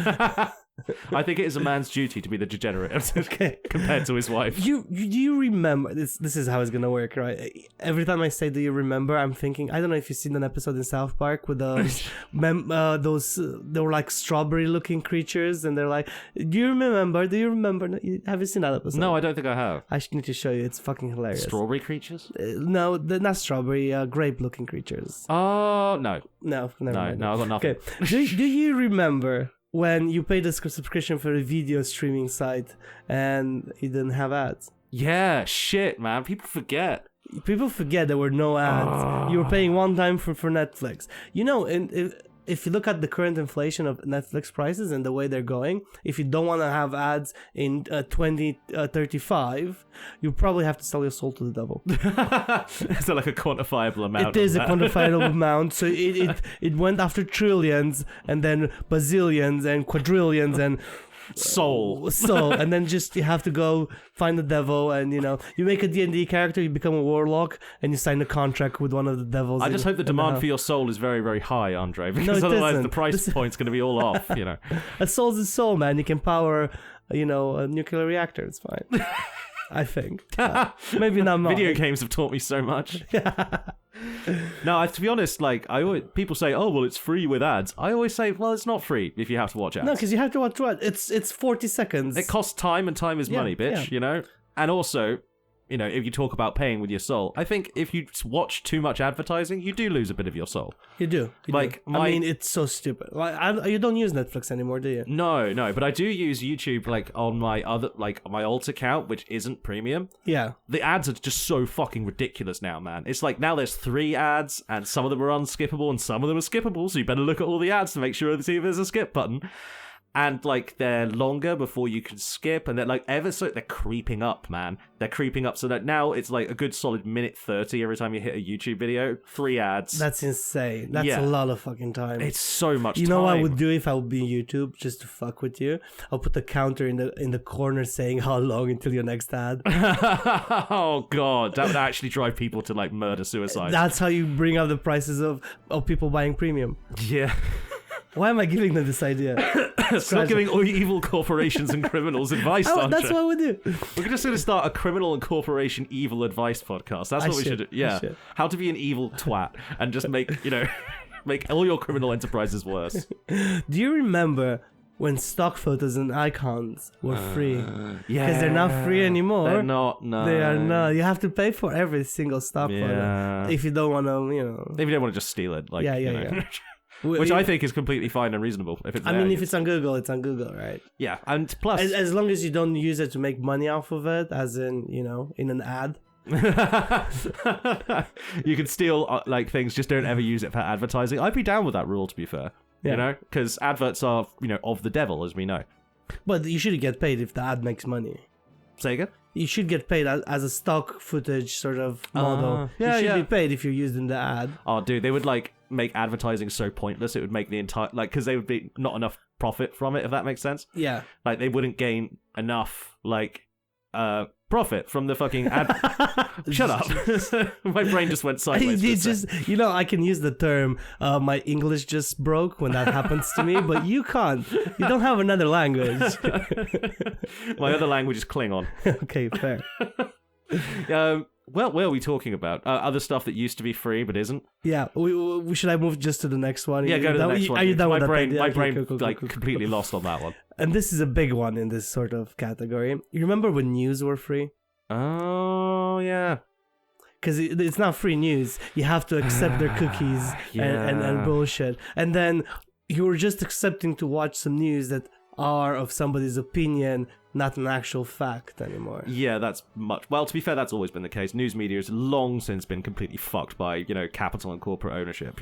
I think it is a man's duty to be the degenerate Okay. compared to his wife. Do you remember this? This is how it's gonna work, right? Every time I say "Do you remember?" I'm thinking. I don't know if you've seen an episode in South Park with those they were like strawberry-looking creatures, and they're like, "Do you remember? Do you remember?" Have you seen that episode? No, I don't think I have. I need to show you. It's fucking hilarious. Strawberry creatures? No, they're not strawberry. Grape-looking creatures. Oh, no. No, never mind. No, I've got nothing. Okay. Do you remember when you paid a subscription for a video streaming site and it didn't have ads? Yeah, shit, man. People forget. People forget there were no ads. You were paying one time for Netflix. You know, if you look at the current inflation of Netflix prices and the way they're going, if you don't want to have ads in 2035, you probably have to sell your soul to the devil. Is that like a quantifiable amount? It is a quantifiable amount. So it went after trillions and then bazillions and quadrillions and soul, and then just you have to go find the devil, and you make a D&D character, you become a warlock, and you sign a contract with one of the devils. I just hope the demand for your soul is very, very high, Andre, because otherwise the price point's going to be all off. A soul's a soul, man. You can power a nuclear reactor. It's fine. I think. Maybe not much. Video games have taught me so much. No, to be honest, people say, "Oh, well, it's free with ads." I always say, "Well, it's not free if you have to watch ads." No, because you have to watch ads. It's 40 seconds. It costs time, and time is money, bitch. And also, you know, if you talk about paying with your soul, I think if you watch too much advertising, you do lose a bit of your soul. You do. Like, I mean, it's so stupid. Like, you don't use Netflix anymore, do you? No, but I do use YouTube, like, on my my alt account, which isn't premium. Yeah. The ads are just so fucking ridiculous now, man. It's like, now there's 3 ads, and some of them are unskippable, and some of them are skippable, so you better look at all the ads to make sure to see if there's a skip button. And, like, they're longer before you can skip, and they're, like, they're creeping up, man. They're creeping up so that now it's, like, a good solid minute 30 every time you hit a YouTube video. 3 ads. That's insane. That's a lot of fucking time. It's so much time. You know what I would do if I would be YouTube, just to fuck with you? I'll put the counter in the corner saying how long until your next ad. Oh, God. That would actually drive people to, like, murder-suicide. That's how you bring up the prices of people buying premium. Yeah. Why am I giving them this idea? Stop giving all evil corporations and criminals advice, Sandra. That's what we do. We're just going to start a criminal and corporation evil advice podcast. That's what we should do. Yeah. How to be an evil twat and just make all your criminal enterprises worse. Do you remember when stock photos and icons were free? Yeah. Because they're not free anymore. They're not, no. They are not. You have to pay for every single stock photo. If you don't want to, If you don't want to just steal it. Like, yeah. Which I think is completely fine and reasonable. If it's if it's on Google, it's on Google, right? Yeah, and plus... As long as you don't use it to make money off of it, as in, in an ad. You can steal, like, things, just don't ever use it for advertising. I'd be down with that rule, to be fair. Yeah. You know? Because adverts are, of the devil, as we know. But you should get paid if the ad makes money. Say again? You should get paid as a stock footage sort of model. You should be paid if you're using the ad. Oh, dude, they would, like, make advertising so pointless, it would make the entire, like, because they would be not enough profit from it, if that makes sense. Yeah. Like, they wouldn't gain enough, like, profit from the fucking ad. Shut up. My brain just went sideways. I can use the term, my English just broke when that happens to me, but you can't. You don't have another language. My other language is Klingon. Okay, fair. What are we talking about? Other stuff that used to be free but isn't? Yeah, should I move just to the next one? Yeah, go to the next one. Are you done with that? My brain completely lost on that one. And this is a big one in this sort of category. You remember when news were free? Oh, yeah. Because it's not free news. You have to accept their cookies and bullshit. And then you're just accepting to watch some news that are of somebody's opinion, not an actual fact anymore. Yeah, that's much... Well, to be fair, that's always been the case. News media has long since been completely fucked by, capital and corporate ownership,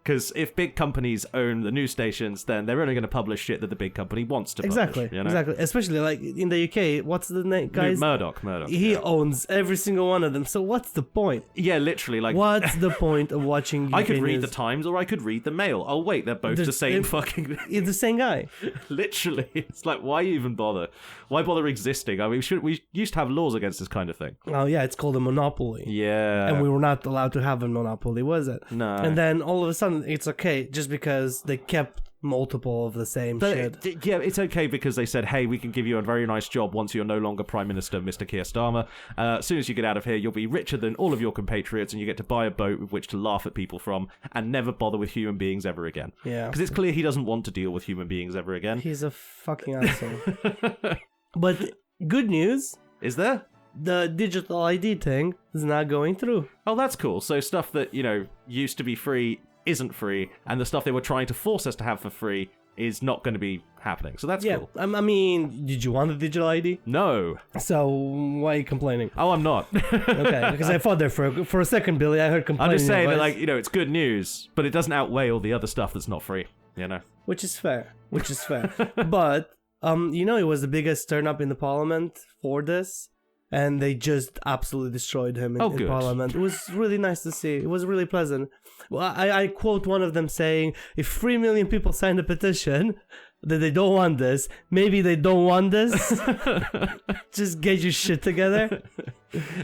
Because if big companies own the news stations, then they're only going to publish shit that the big company wants to publish. Exactly. Especially, like, in the UK, what's the name, guys? Murdoch. He owns every single one of them, so what's the point? Yeah, literally, like... What's the point of watching UK I could read news? The Times, or I could read the Mail. Oh, wait, they're both the same fucking... It's the same guy. Literally. It's like, why even bother? Why bother existing? I mean, we used to have laws against this kind of thing. Oh, yeah, it's called a monopoly. Yeah. And we were not allowed to have a monopoly, was it? No. And then all of a sudden, it's okay, just because they kept multiple of the same shit. Yeah, it's okay because they said, hey, we can give you a very nice job once you're no longer Prime Minister, Mr. Keir Starmer. As soon as you get out of here, you'll be richer than all of your compatriots and you get to buy a boat with which to laugh at people from and never bother with human beings ever again. Yeah. Because it's clear he doesn't want to deal with human beings ever again. He's a fucking asshole. But good news. Is there? The digital ID thing is not going through. Oh, that's cool. So stuff that, used to be free isn't free, and the stuff they were trying to force us to have for free is not going to be happening. So that's cool. I mean, did you want a digital ID? No. So why are you complaining? Oh, I'm not. Okay, because I thought there for a second, Billy. I heard complaining. I'm just saying that, like, it's good news, but it doesn't outweigh all the other stuff that's not free. Which is fair. But it was the biggest turn up in the parliament for this. And they just absolutely destroyed him in Parliament. It was really nice to see. It was really pleasant. Well, I quote one of them saying, if 3 million people signed a petition that they don't want this, maybe they don't want this. Just get your shit together.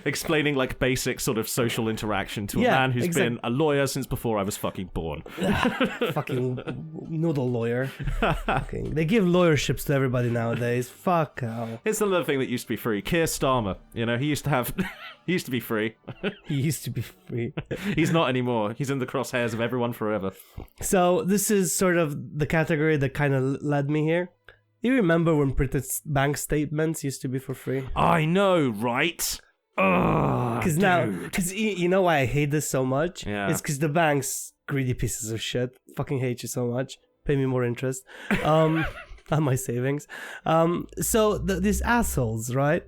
Explaining, like, basic sort of social interaction to a man who's been a lawyer since before I was fucking born. Fucking noodle lawyer. They give lawyerships to everybody nowadays. Fuck hell. It's another thing that used to be free. Keir Starmer, he used to have... He used to be free. He used to be free. He's not anymore. He's in the crosshairs of everyone forever. So this is sort of the category that kind of led me here. You remember when printed bank statements used to be for free? I know, right? Oh, Because you know why I hate this so much? Yeah. It's because the banks, greedy pieces of shit, fucking hate you so much. Pay me more interest on my savings. So these assholes, right?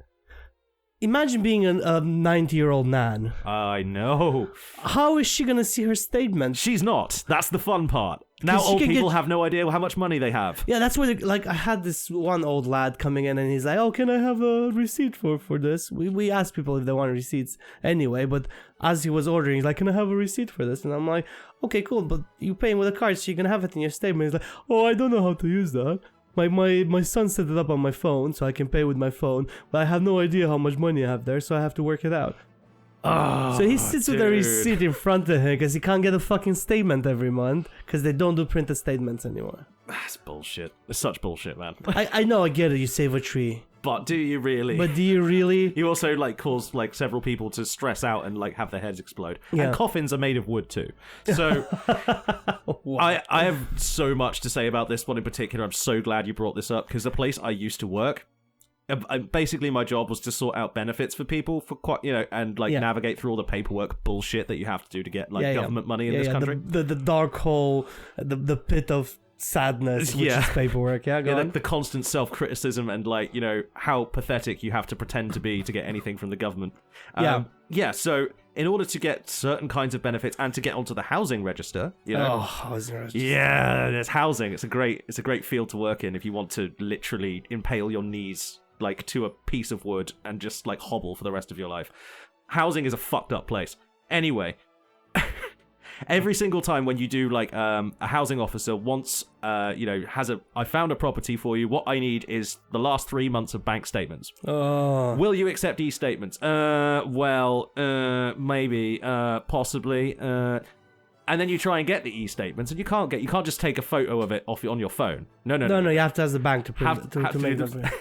Imagine being a 90-year-old nan. I know. How is she gonna see her statement? She's not. That's the fun part. Now old people have no idea how much money they have. Yeah, that's where, like, I had this one old lad coming in and he's like, oh, can I have a receipt for this? We asked people if they want receipts anyway, but as he was ordering, he's like, can I have a receipt for this? And I'm like, okay, cool, but you're paying with a card, so you can have it in your statement. He's like, oh, I don't know how to use that. My son set it up on my phone, so I can pay with my phone, but I have no idea how much money I have there, so I have to work it out. Oh, so he sits with a receipt in front of him because he can't get a fucking statement every month because they don't do printed statements anymore. That's bullshit. It's such bullshit, man. I know, I get it, you save a tree. But do you really? But do you really? You also, like, cause, like, several people to stress out and, like, have their heads explode. Yeah. And coffins are made of wood, too. So, I have so much to say about this one in particular. I'm so glad you brought this up, because the place I used to work, basically my job was to sort out benefits for people for quite, and, like, navigate through all the paperwork bullshit that you have to do to get, like, government money in this country. The dark hole, the pit of sadness, which is paperwork. The constant self-criticism and, like, how pathetic you have to pretend to be to get anything from the government. So in order to get certain kinds of benefits and to get onto the housing register, housing register. Yeah, there's housing. It's a great field to work in if you want to literally impale your knees, like, to a piece of wood and just, like, hobble for the rest of your life. Housing is a fucked up place. Anyway, every single time when you do, like, a housing officer wants, I found a property for you. What I need is the last 3 months of bank statements. Oh. Will you accept e-statements? Maybe, possibly. And then you try and get the e-statements, and you can't just take a photo of it on your phone. No. You have to ask the bank to print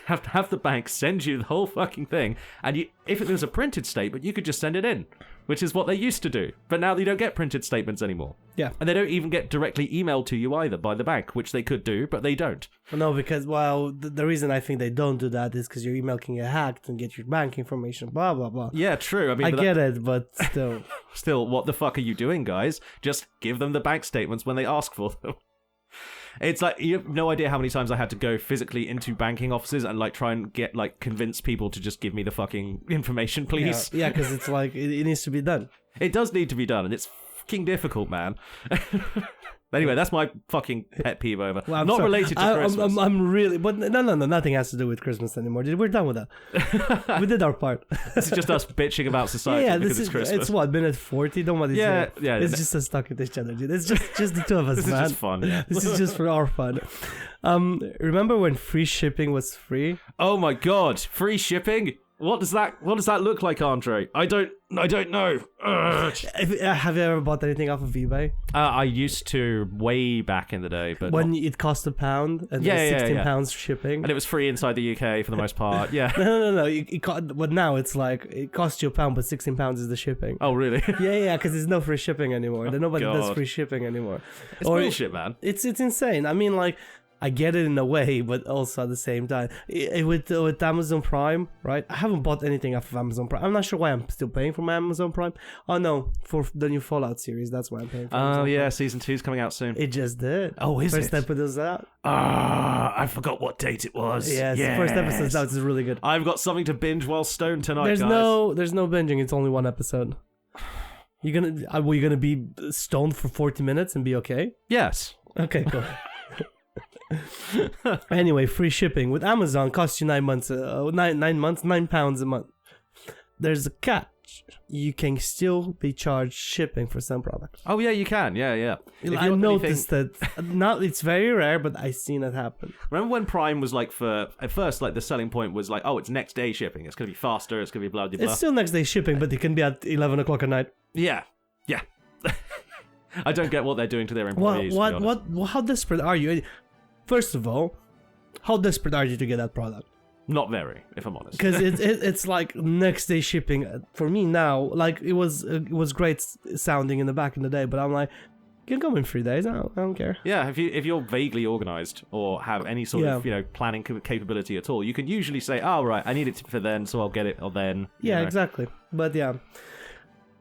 have the bank send you the whole fucking thing. And if it was a printed statement, you could just send it in, which is what they used to do. But now you don't get printed statements anymore. Yeah. And they don't even get directly emailed to you either by the bank, which they could do, but they don't. No, because, the reason I think they don't do that is because your email can get hacked and get your bank information, blah, blah, blah. Yeah, true. I mean, I get it, but still. Still, what the fuck are you doing, guys? Just give them the bank statements when they ask for them. It's like, you have no idea how many times I had to go physically into banking offices and, like, try and get, like, convince people to just give me the fucking information, please. Yeah, because it's like, it needs to be done. It does need to be done, and it's fucking difficult, man. Anyway, that's my fucking pet peeve over. Well, not related to Christmas. I'm really... But no, nothing has to do with Christmas anymore. We're done with that. We did our part. This is just us bitching about society because it's Christmas. It's what, minute 40? Don't want to say. Yeah. It's just us talking to each other, dude. It's just the two of us, this man. This is just fun, yeah. This is just for our fun. Remember when free shipping was free? Oh my god, free shipping? What does that look like, Andre? I don't know. Have you ever bought anything off of eBay? I used to way back in the day, but when it cost £1 and £16 shipping, and it was free inside the UK for the most part. Yeah. No. But now it's like it costs you £1, but £16 is the shipping. Oh really? Yeah. Because there's no free shipping anymore. Nobody does free shipping anymore. It's bullshit, man. It's insane. I mean, like, I get it in a way, but also at the same time, with Amazon Prime, right? I haven't bought anything off of Amazon Prime. I'm not sure why I'm still paying for my Amazon Prime. Oh no, for the new Fallout series, that's why I'm paying for it. Oh yeah, season 2's coming out soon. It just did. Oh, is First it? episode is out. I forgot what date it was. Yes, the first episode's out. It's really good. I've got something to binge while stoned tonight, there's guys. There's no binging. It's only one episode. You're gonna be stoned for 40 minutes and be okay? Yes. Okay, cool. Anyway, free shipping with Amazon costs you 9 months, £9 a month. There's a catch. You can still be charged shipping for some products. Oh yeah, you can. Yeah. I noticed that. It's very rare, but I've seen it happen. Remember when Prime was like, at first, like, the selling point was like, oh, it's next day shipping. It's gonna be faster. It's gonna be blah blah blah. It's still next day shipping, but it can be at 11 o'clock at night. Yeah. I don't get what they're doing to their employees. How desperate are you? First of all, how desperate are you to get that product? Not very, if I'm honest. Because it's like next day shipping for me now. Like, it was great sounding in the back in the day, but I'm like, can come in 3 days. I don't care. Yeah, if you're vaguely organized or have any sort of planning capability at all, you can usually say, "Oh right, I need it for then, so I'll get it or then." Yeah, exactly. But yeah,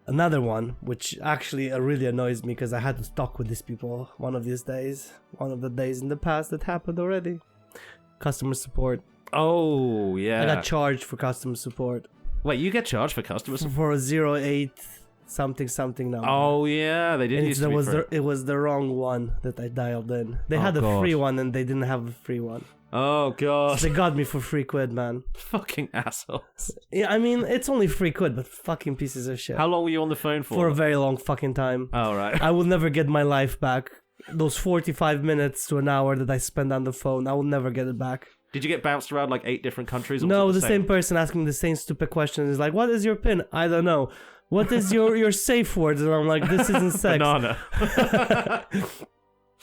another one which actually really annoys me because I had to talk with these people one of these days, one of the days in the past that happened already. Customer support. Oh yeah. I got charged for customer support. Wait, you get charged for customer support for a 08 something number. Oh yeah, they did. It was the wrong one that I dialed in. They had a free one and they didn't have a free one. Oh god. So they got me for £3, man. Fucking assholes. Yeah, I mean it's only £3, but fucking pieces of shit. How long were you on the phone for? For a very long fucking time. Oh right. I will never get my life back. Those 45 minutes to an hour that I spent on the phone, I will never get it back. Did you get bounced around like 8 different countries? Or No, the same person asking the same stupid question is like, "What is your PIN?" I don't know. What is your safe word? And I'm like, this isn't sex. Banana.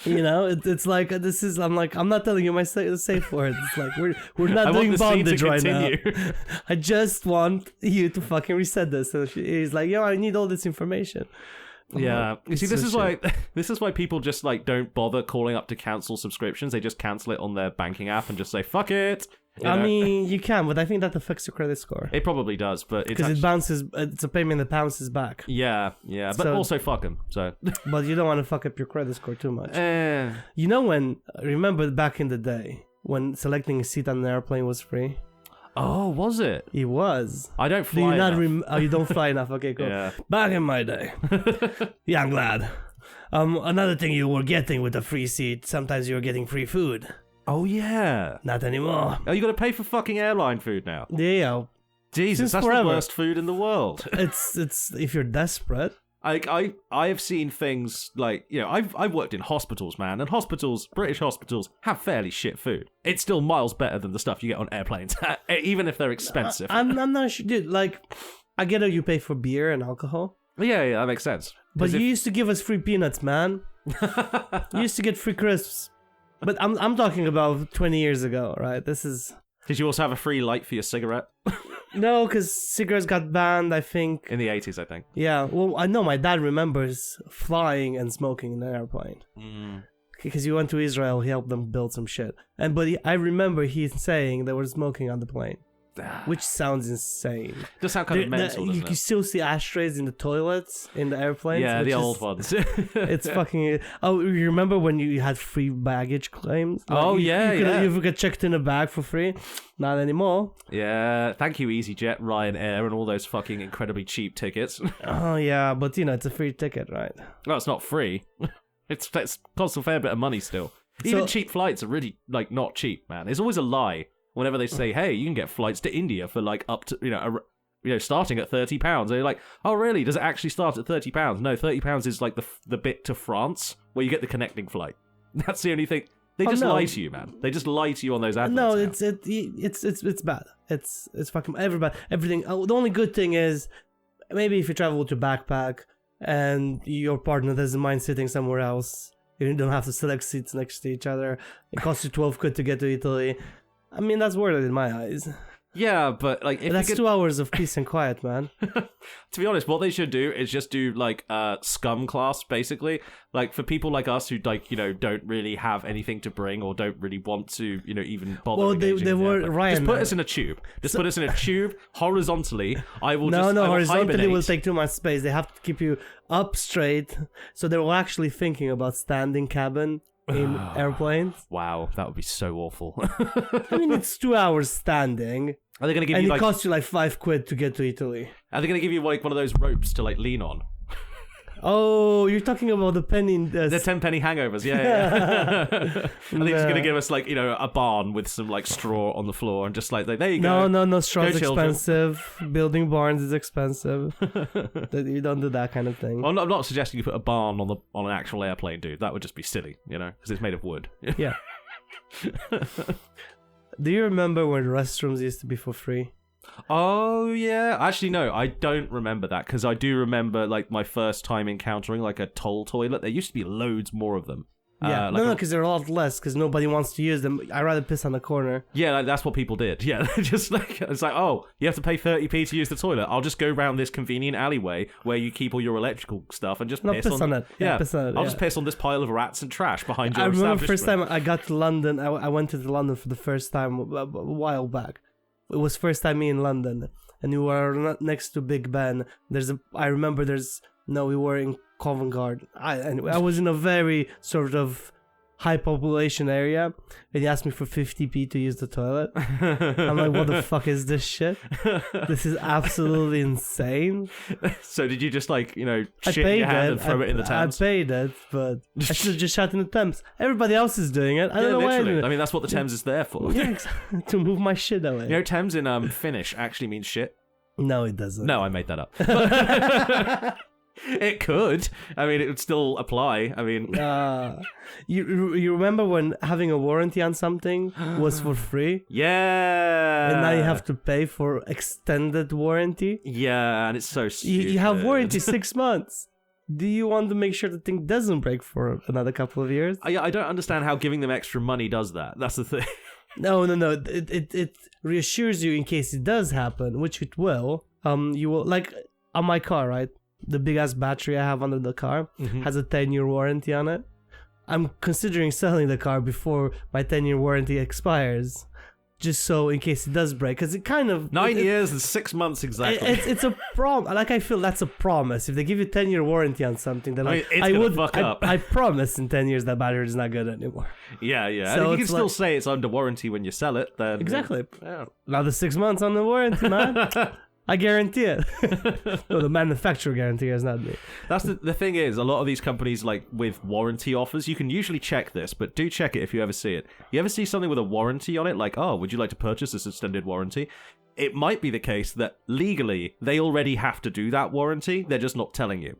You know, it's like this is. I'm like, I'm not telling you my safe word. It's like we're not doing bondage right now. I just want you to fucking reset this. And he's like, "Yo, I need all this information." Yeah, you see, this is why people just like don't bother calling up to cancel subscriptions. They just cancel it on their banking app and just say fuck it. I mean, you can, but I think that affects your credit score. It probably does, but because it bounces. It's a payment that bounces back. Yeah, but also fuck them. So, but you don't want to fuck up your credit score too much. You know remember back in the day when selecting a seat on an airplane was free? Oh, was it? It was. I don't fly enough. You don't fly enough. Okay, cool. Yeah. Back in my day. Yeah, I'm glad. Another thing you were getting with a free seat, sometimes you were getting free food. Oh, yeah. Not anymore. Oh, you got to pay for fucking airline food now? Yeah. Jesus, that's the worst food in the world. It's if you're desperate. I have seen things like, you know, I've worked in hospitals, man, and British hospitals have fairly shit food. It's still miles better than the stuff you get on airplanes, even if they're expensive. I'm not sure, dude. Like, I get how you pay for beer and alcohol. Yeah, that makes sense. But you used to give us free peanuts, man. You used to get free crisps. But I'm talking about 20 years ago, right? This is. Did you also have a free light for your cigarette? No, because cigarettes got banned, I think. In the 80s, I think. Yeah, well, I know my dad remembers flying and smoking in an airplane. Because he went to Israel, he helped them build some shit. I remember he saying they were smoking on the plane. Which sounds insane. Does sound kind of mental, doesn't it? You still see ashtrays in the toilets in the airplanes. Yeah, the old ones. It's fucking... Oh, you remember when you had free baggage claims? Like you could checked in a bag for free. Not anymore. Yeah, thank you EasyJet, Ryanair, and all those fucking incredibly cheap tickets. Oh, yeah, but you know, it's a free ticket, right? Well, it's not free. It costs a fair bit of money still. Even cheap flights are really, like, not cheap, man. There's always a lie. Whenever they say, "Hey, you can get flights to India for like up to starting at £30," they're like, "Oh, really? Does it actually start at £30?" No, £30 is like the bit to France where you get the connecting flight. That's the only thing. They just lie to you, man. They just lie to you on those adverts. No, it's bad. It's fucking everything. Oh, the only good thing is maybe if you travel with your backpack and your partner doesn't mind sitting somewhere else, you don't have to select seats next to each other. It costs you £12 to get to Italy. I mean, that's worth it in my eyes. Yeah, but like... That's 2 hours of peace and quiet, man. To be honest, what they should do is just do, like, scum class, basically. Like, for people like us who, like, you know, don't really have anything to bring or don't really want to, you know, even bother. Well, they were... Ryan, just put us in a tube. Put us in a tube horizontally. I will horizontally will take too much space. They have to keep you up straight. So they were actually thinking about standing cabin in airplanes. Wow, that would be so awful. I mean, it's 2 hours standing. Are they going to give you and it costs you like £5 to get to Italy. Are they going to give you like one of those ropes to like lean on? Oh, you're talking about the penny... The 10 penny hangovers, yeah. I think he's going to give us like, you know, a barn with some like straw on the floor and just like, there you go. No, straw's expensive. Building barns is expensive. You don't do that kind of thing. Well, I'm not suggesting you put a barn on an actual airplane, dude. That would just be silly, you know, because it's made of wood. Yeah. Do you remember when restrooms used to be for free? Oh, yeah. Actually, no, I don't remember that, because I do remember, like, my first time encountering, like, a toll toilet. There used to be loads more of them. Yeah, like because they're a lot less because nobody wants to use them. I'd rather piss on the corner. Yeah, like, that's what people did. Yeah, just like it's like, oh, you have to pay 30p to use the toilet. I'll just go around this convenient alleyway where you keep all your electrical stuff and just piss on it. Yeah, piss on it. I'll just piss on this pile of rats and trash behind your I remember establishment. first time I got to London. I went to London for the first time a while back. It was first time me in London, and we were next to Big Ben. We were in Covent Garden. I was in a very sort of high population area, and he asked me for 50p to use the toilet. I'm like, what the fuck is this shit? This is absolutely insane. So did you just shit in your hand and throw it in the Thames? I paid it, but I should have just shot in the Thames. Everybody else is doing it. I don't know why. I mean, that's what the Thames is there for. Yeah, exactly. To move my shit away. Thames in Finnish actually means shit. No, it doesn't. No, I made that up. It could. I mean, it would still apply. I mean, you remember when having a warranty on something was for free? Yeah. And now you have to pay for extended warranty? Yeah, and it's so stupid. You have warranty 6 months. Do you want to make sure the thing doesn't break for another couple of years? I don't understand how giving them extra money does that. That's the thing. No. It reassures you in case it does happen, which it will. You will, like on my car, right? The big ass battery I have under the car has a 10-year warranty on it. I'm considering selling the car before my 10-year warranty expires, just so in case it does break, because it kind of 9 years and 6 months exactly. It's a I feel that's a promise. If they give you 10-year warranty on something, then I promise in 10 years that battery is not good anymore. Yeah. So and you can still say it's under warranty when you sell it. Then exactly. Another 6 months on the warranty, man. I guarantee it. No, the manufacturer guarantees, not me. That's the thing is, a lot of these companies, like with warranty offers, you can usually check this, but do check it if you ever see it. You ever see something with a warranty on it, like, oh, would you like to purchase this extended warranty? It might be the case that legally they already have to do that warranty. They're just not telling you.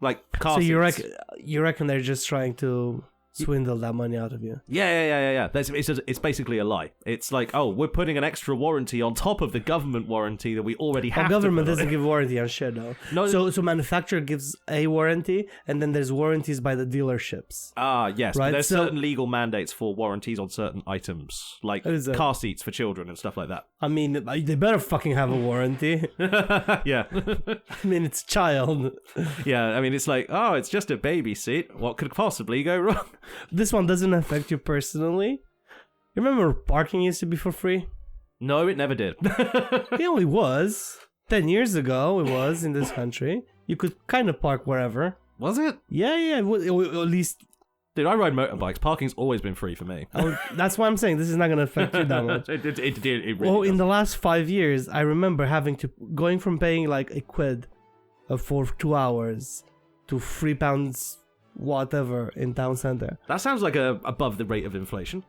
Like car So seats. you reckon they're just trying to swindle that money out of you? Yeah. It's basically a lie. It's like, oh, we're putting an extra warranty on top of the government warranty that we already have. The government doesn't give warranty on shit, though. No. So manufacturer gives a warranty, and then there's warranties by the dealerships. Yes. Right? There's certain legal mandates for warranties on certain items, like car seats for children and stuff like that. I mean, they better fucking have a warranty. Yeah. I mean, it's a child. Yeah, I mean, it's like, oh, it's just a baby seat. What could possibly go wrong? This one doesn't affect you personally. You remember parking used to be for free? No, it never did. It only was. 10 years ago, it was in this country. You could kind of park wherever. Was it? Yeah. At least... Dude, I ride motorbikes. Parking's always been free for me. That's why I'm saying this is not going to affect you that much. It really in the last 5 years, I remember going from paying like £1 for 2 hours to £3 whatever in town center. That sounds like above the rate of inflation.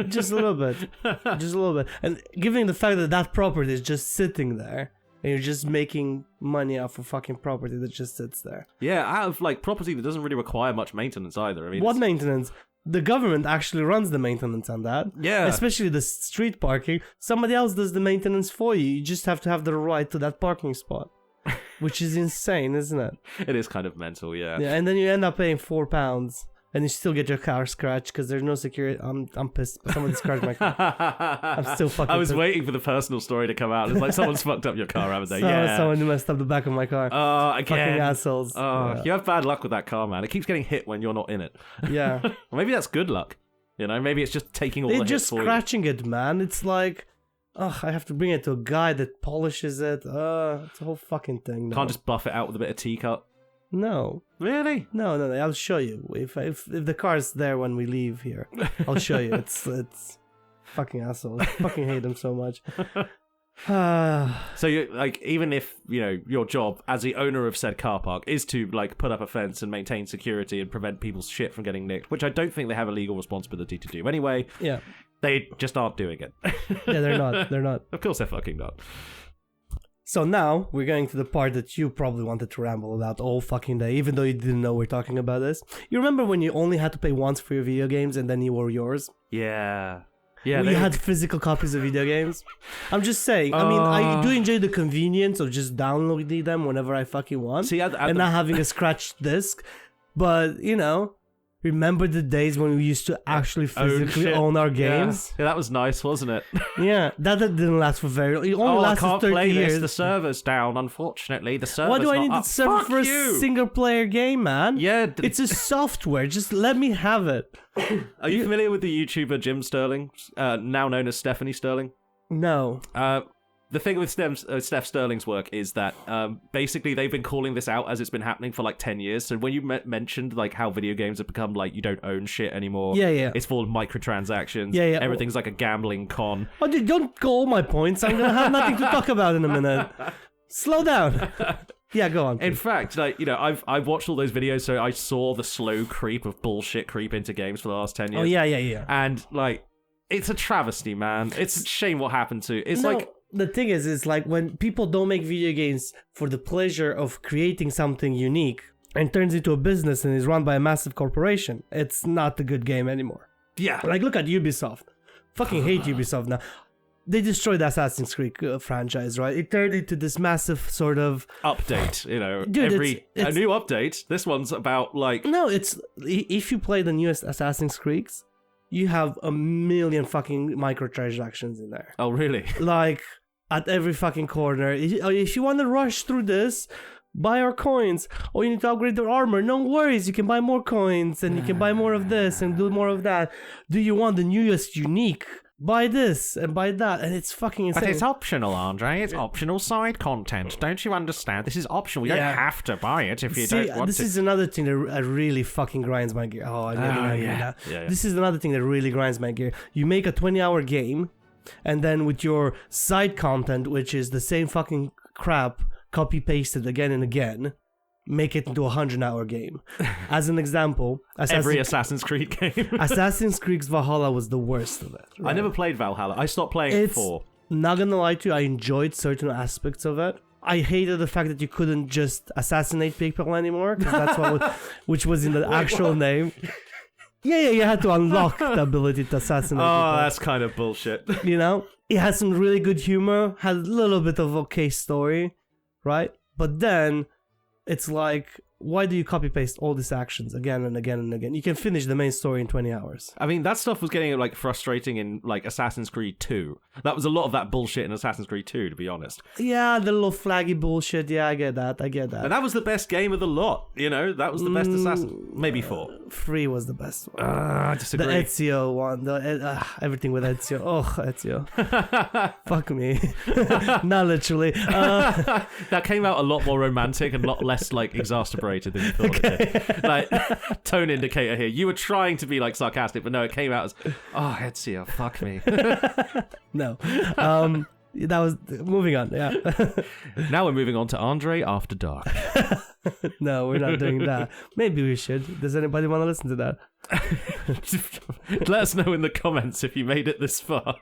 Just a little bit. And given the fact that property is just sitting there, and you're just making money off of fucking property that just sits there. Yeah, out of like property that doesn't really require much maintenance either. I mean, what maintenance? The government actually runs the maintenance on that. Yeah. Especially the street parking. Somebody else does the maintenance for you. You just have to have the right to that parking spot. Which is insane, isn't it? It is kind of mental, yeah. Yeah, and then you end up paying £4, and you still get your car scratched because there's no security. I'm pissed. Somebody scratched my car. I'm still fucking I was pissed. waiting for the personal story to come out. It's like someone's fucked up your car, haven't they? Someone messed up the back of my car. Again. Fucking assholes. Yeah. You have bad luck with that car, man. It keeps getting hit when you're not in it. Yeah. Or maybe that's good luck. You know, maybe it's just taking all the hits just for scratching it, man. It's like... I have to bring it to a guy that polishes it. It's a whole fucking thing. No. Can't just buff it out with a bit of teacup. No. Really? No. I'll show you. If the car's there when we leave here, I'll show you. It's fucking asshole. I fucking hate them so much. So you like, even if your job as the owner of said car park is to like put up a fence and maintain security and prevent people's shit from getting nicked, which I don't think they have a legal responsibility to do anyway. Yeah. They just aren't doing it. Yeah, they're not. Of course they're fucking not. So now we're going to the part that you probably wanted to ramble about all fucking day, even though you didn't know we're talking about this. You remember when you only had to pay once for your video games and then you were yours? Yeah. Yeah. You had physical copies of video games? I'm just saying. I mean, I do enjoy the convenience of just downloading them whenever I fucking want. See, and not having a scratched disc. But, you're Remember the days when we used to actually physically own our games? Yeah, that was nice, wasn't it? Yeah, that didn't last for very long. It only lasted I can't 30 play years. this. The server's down, unfortunately. The server's Why do I need not the server Fuck for you. a single-player game, man? Yeah. It's a software. Just let me have it. Are you familiar with the YouTuber Jim Sterling, now known as Stephanie Sterling? No. The thing with Steph Sterling's work is that basically they've been calling this out as it's been happening for like 10 years. So when you mentioned like how video games have become like you don't own shit anymore. Yeah. It's full of microtransactions. Yeah. Everything's like a gambling con. Oh, dude, don't go all my points. I'm going to have nothing to talk about in a minute. Slow down. Yeah, go on. In fact, like, you know, I've watched all those videos, so I saw the slow creep of bullshit creep into games for the last 10 years. Oh, yeah. And like, it's a travesty, man. It's a shame what happened to. It's like. The thing is like when people don't make video games for the pleasure of creating something unique and turns into a business and is run by a massive corporation, it's not a good game anymore. Yeah. Like, look at Ubisoft. Fucking hate Ubisoft now. They destroyed the Assassin's Creed franchise, right? It turned into this massive sort of update, you know. Dude, a new update. This one's about like. No, it's if you play the newest Assassin's Creeds, you have a million fucking microtransactions in there. Oh, really? Like, at every fucking corner. If you want to rush through this, buy our coins. Or you need to upgrade their armor. No worries, you can buy more coins, and you can buy more of this, and do more of that. Do you want the newest unique? Buy this, and buy that, and it's fucking insane. But it's optional, Andre. It's optional side content. Don't you understand? This is optional. You don't have to buy it if you don't want to. This is another thing that really fucking grinds my gear. Oh, I never yeah. This is another thing that really grinds my gear. You make a 20-hour game, and then with your side content, which is the same fucking crap, copy-pasted again and again, make it into a 100-hour game. As an example, every Assassin's Creed game. Assassin's Creed Valhalla was the worst of it. Right? I never played Valhalla. I stopped playing at 4. Not gonna lie to you, I enjoyed certain aspects of it. I hated the fact that you couldn't just assassinate people anymore, because that's which was in the actual name. Yeah, you had to unlock the ability to assassinate people. That's kind of bullshit. You know? It has some really good humor, has a little bit of okay story, right? But then, it's like, why do you copy-paste all these actions again and again and again? You can finish the main story in 20 hours. I mean, that stuff was getting, like, frustrating in, like, Assassin's Creed 2. That was a lot of that bullshit in Assassin's Creed 2, to be honest. Yeah, the little flaggy bullshit. Yeah, I get that. And that was the best game of the lot, you know? That was the best Assassin. Maybe 4. 3 was the best one. I disagree. The Ezio one. Everything with Ezio. Oh, Ezio. Fuck me. Not literally. That came out a lot more romantic and a lot less, like, exasperated than you thought it did. Like, tone indicator here. You were trying to be, like, sarcastic, but no, it came out as, oh, Ezio, fuck me. No. That was moving on. Yeah. Now we're moving on to Andre After Dark. No, we're not doing that. Maybe we should. Does anybody want to listen to that? Let us know in the comments if you made it this far.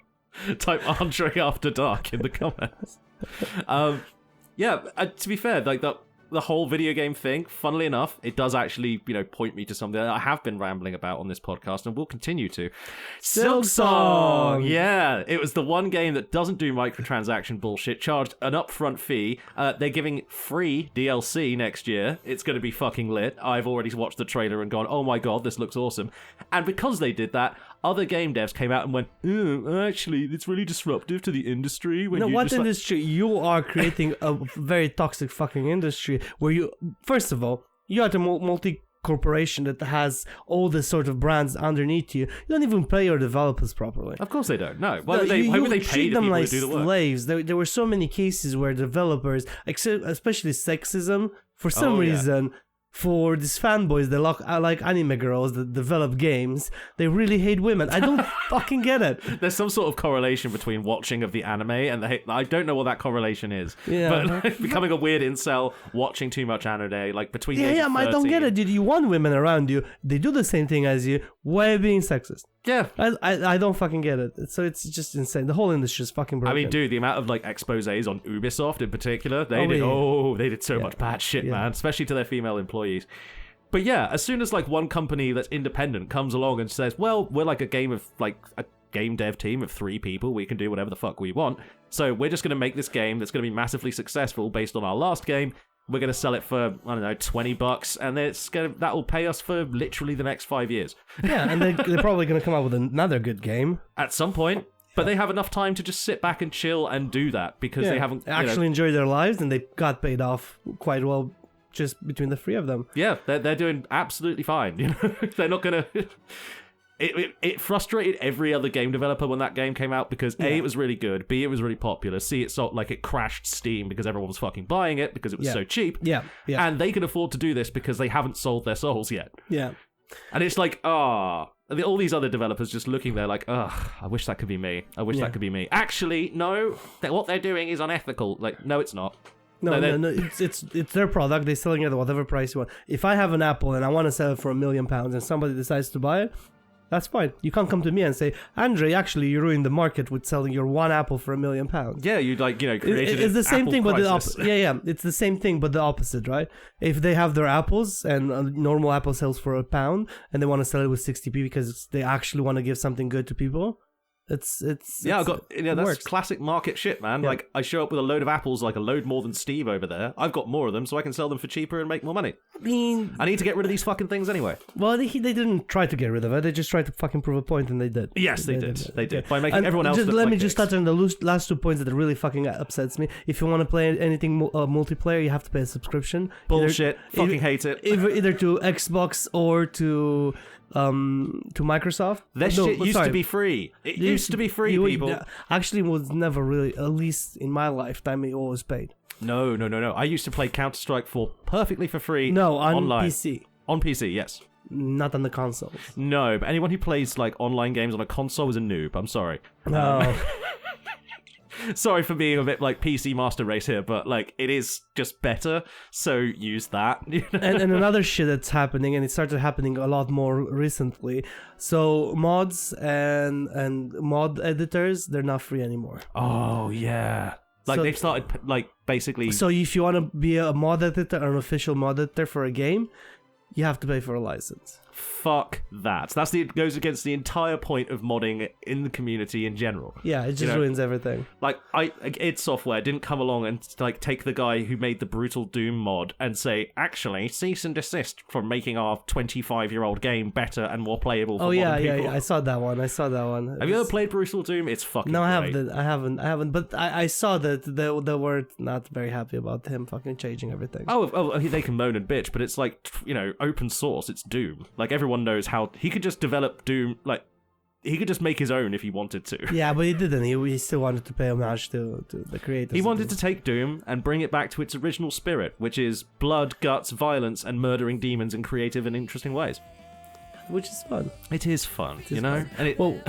Type Andre After Dark in the comments. To be fair, like the whole video game thing, funnily enough, it does actually, you know, point me to something that I have been rambling about on this podcast and will continue to. Silksong! Yeah, it was the one game that doesn't do microtransaction bullshit, charged an upfront fee. They're giving free DLC next year. It's going to be fucking lit. I've already watched the trailer and gone, oh my god, this looks awesome. And because they did that, other game devs came out and went, actually, it's really disruptive to the industry. Industry? You are creating a very toxic fucking industry where you, first of all, you are the multi-corporation that has all the sort of brands underneath you. You don't even pay your developers properly. Of course they don't. No. Why would they pay the people to do the work? Slaves. There were so many cases where developers, especially sexism, for some reason, for these fanboys that like anime girls that develop games, they really hate women. I don't fucking get it. There's some sort of correlation between watching of the anime and the hate. I don't know what that correlation is. Yeah. But like, becoming a weird incel, watching too much anime, like between the age of 30. I don't get it, dude. You want women around you. They do the same thing as you. Why are you being sexist? Yeah. I don't fucking get it. So it's just insane. The whole industry is fucking broken. I mean, dude, the amount of like exposés on Ubisoft in particular, they did so much bad shit, man, especially to their female employees. But yeah, as soon as like one company that's independent comes along and says, well, we're like a game dev team of 3 people, we can do whatever the fuck we want. So we're just going to make this game that's going to be massively successful based on our last game. we're gonna sell it for, I don't know, $20, and that will pay us for literally the next 5 years. Yeah, and they're probably gonna come out with another good game At some point. But they have enough time to just sit back and chill and do that because they haven't actually enjoyed their lives, and they got paid off quite well just between the three of them. Yeah, they're doing absolutely fine. You know, they're not gonna. It frustrated every other game developer when that game came out because A, it was really good, B, it was really popular, C, it crashed Steam because everyone was fucking buying it because it was so cheap. Yeah. And they can afford to do this because they haven't sold their souls yet. Yeah. And it's like, all these other developers just looking there like, I wish that could be me. I wish that could be me. Actually, no, what they're doing is unethical. Like, no, it's not. No, it's their product. They're selling it at whatever price you want. If I have an Apple and I want to sell it for £1 million and somebody decides to buy it, that's fine. You can't come to me and say, Andre, actually, you ruined the market with selling your one Apple for £1 million. Yeah, you created it's the same Apple thing, but the crisis. it's the same thing, but the opposite, right? If they have their apples and a normal Apple sells for £1 and they want to sell it with 60p because they actually want to give something good to people, that's classic market shit, man. Yeah. Like, I show up with a load of apples, like a load more than Steve over there. I've got more of them, so I can sell them for cheaper and make more money. I mean, I need to get rid of these fucking things anyway. well, they didn't try to get rid of it. They just tried to fucking prove a point, and they did. Yes, they did. They did. By making And everyone else just, look let like me just dicks. touch on the last 2 points that really fucking upsets me. If you want to play anything multiplayer, you have to pay a subscription. Bullshit. Fucking hate it. Either to Xbox or to Microsoft. This shit used to be free. It used to be free, people. Actually, it was never really, at least in my lifetime, it always paid. No. I used to play Counter-Strike 4 perfectly for free. No, on online. PC. On PC, yes. Not on the consoles. No, but anyone who plays like online games on a console is a noob. I'm sorry. No. Sorry for being a bit like PC master race here, but like it is just better, so use that. You know? and another shit that's happening, and it started happening a lot more recently. So mods and mod editors, they're not free anymore. Oh yeah. Like, they've started, like, basically... So if you want to be a mod editor, an official mod editor for a game, you have to pay for a license. Fuck that. It goes against the entire point of modding in the community in general. Yeah, it just ruins everything. Like, id Software didn't come along and, like, take the guy who made the Brutal Doom mod and say, actually, cease and desist from making our 25-year-old game better and more playable for modern people. Yeah, I saw that one. Have you ever played Brutal Doom? It's fucking No, great. I haven't. But I saw that they were not very happy about him fucking changing everything. Oh, they can moan and bitch, but it's like, open source. It's Doom. Like, everyone knows how he could just develop Doom. Like, he could just make his own if he wanted to. Yeah, but he didn't. He still wanted to pay homage to the creators. He wanted to take Doom and bring it back to its original spirit, which is blood, guts, violence, and murdering demons in creative and interesting ways. Which is fun. It is fun, It is fun. And Well,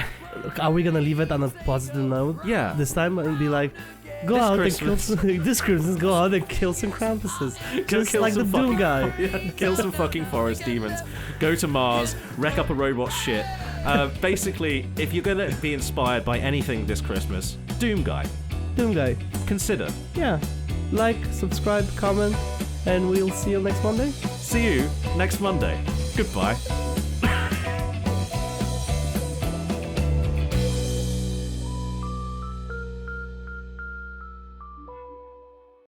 look, are we gonna leave it on a positive note? Yeah. This time and be like, go This out Christmas. and kill some. This Christmas, go out and kill some Krampuses, Go just kill like the some Doom fucking- guy. Yeah, kill some fucking forest demons. Go to Mars, wreck up a robot shit. Basically, if you're gonna be inspired by anything this Christmas, Doom guy. Doom guy. Consider. Yeah. Like, subscribe, comment, and we'll see you next Monday. See you next Monday. Goodbye.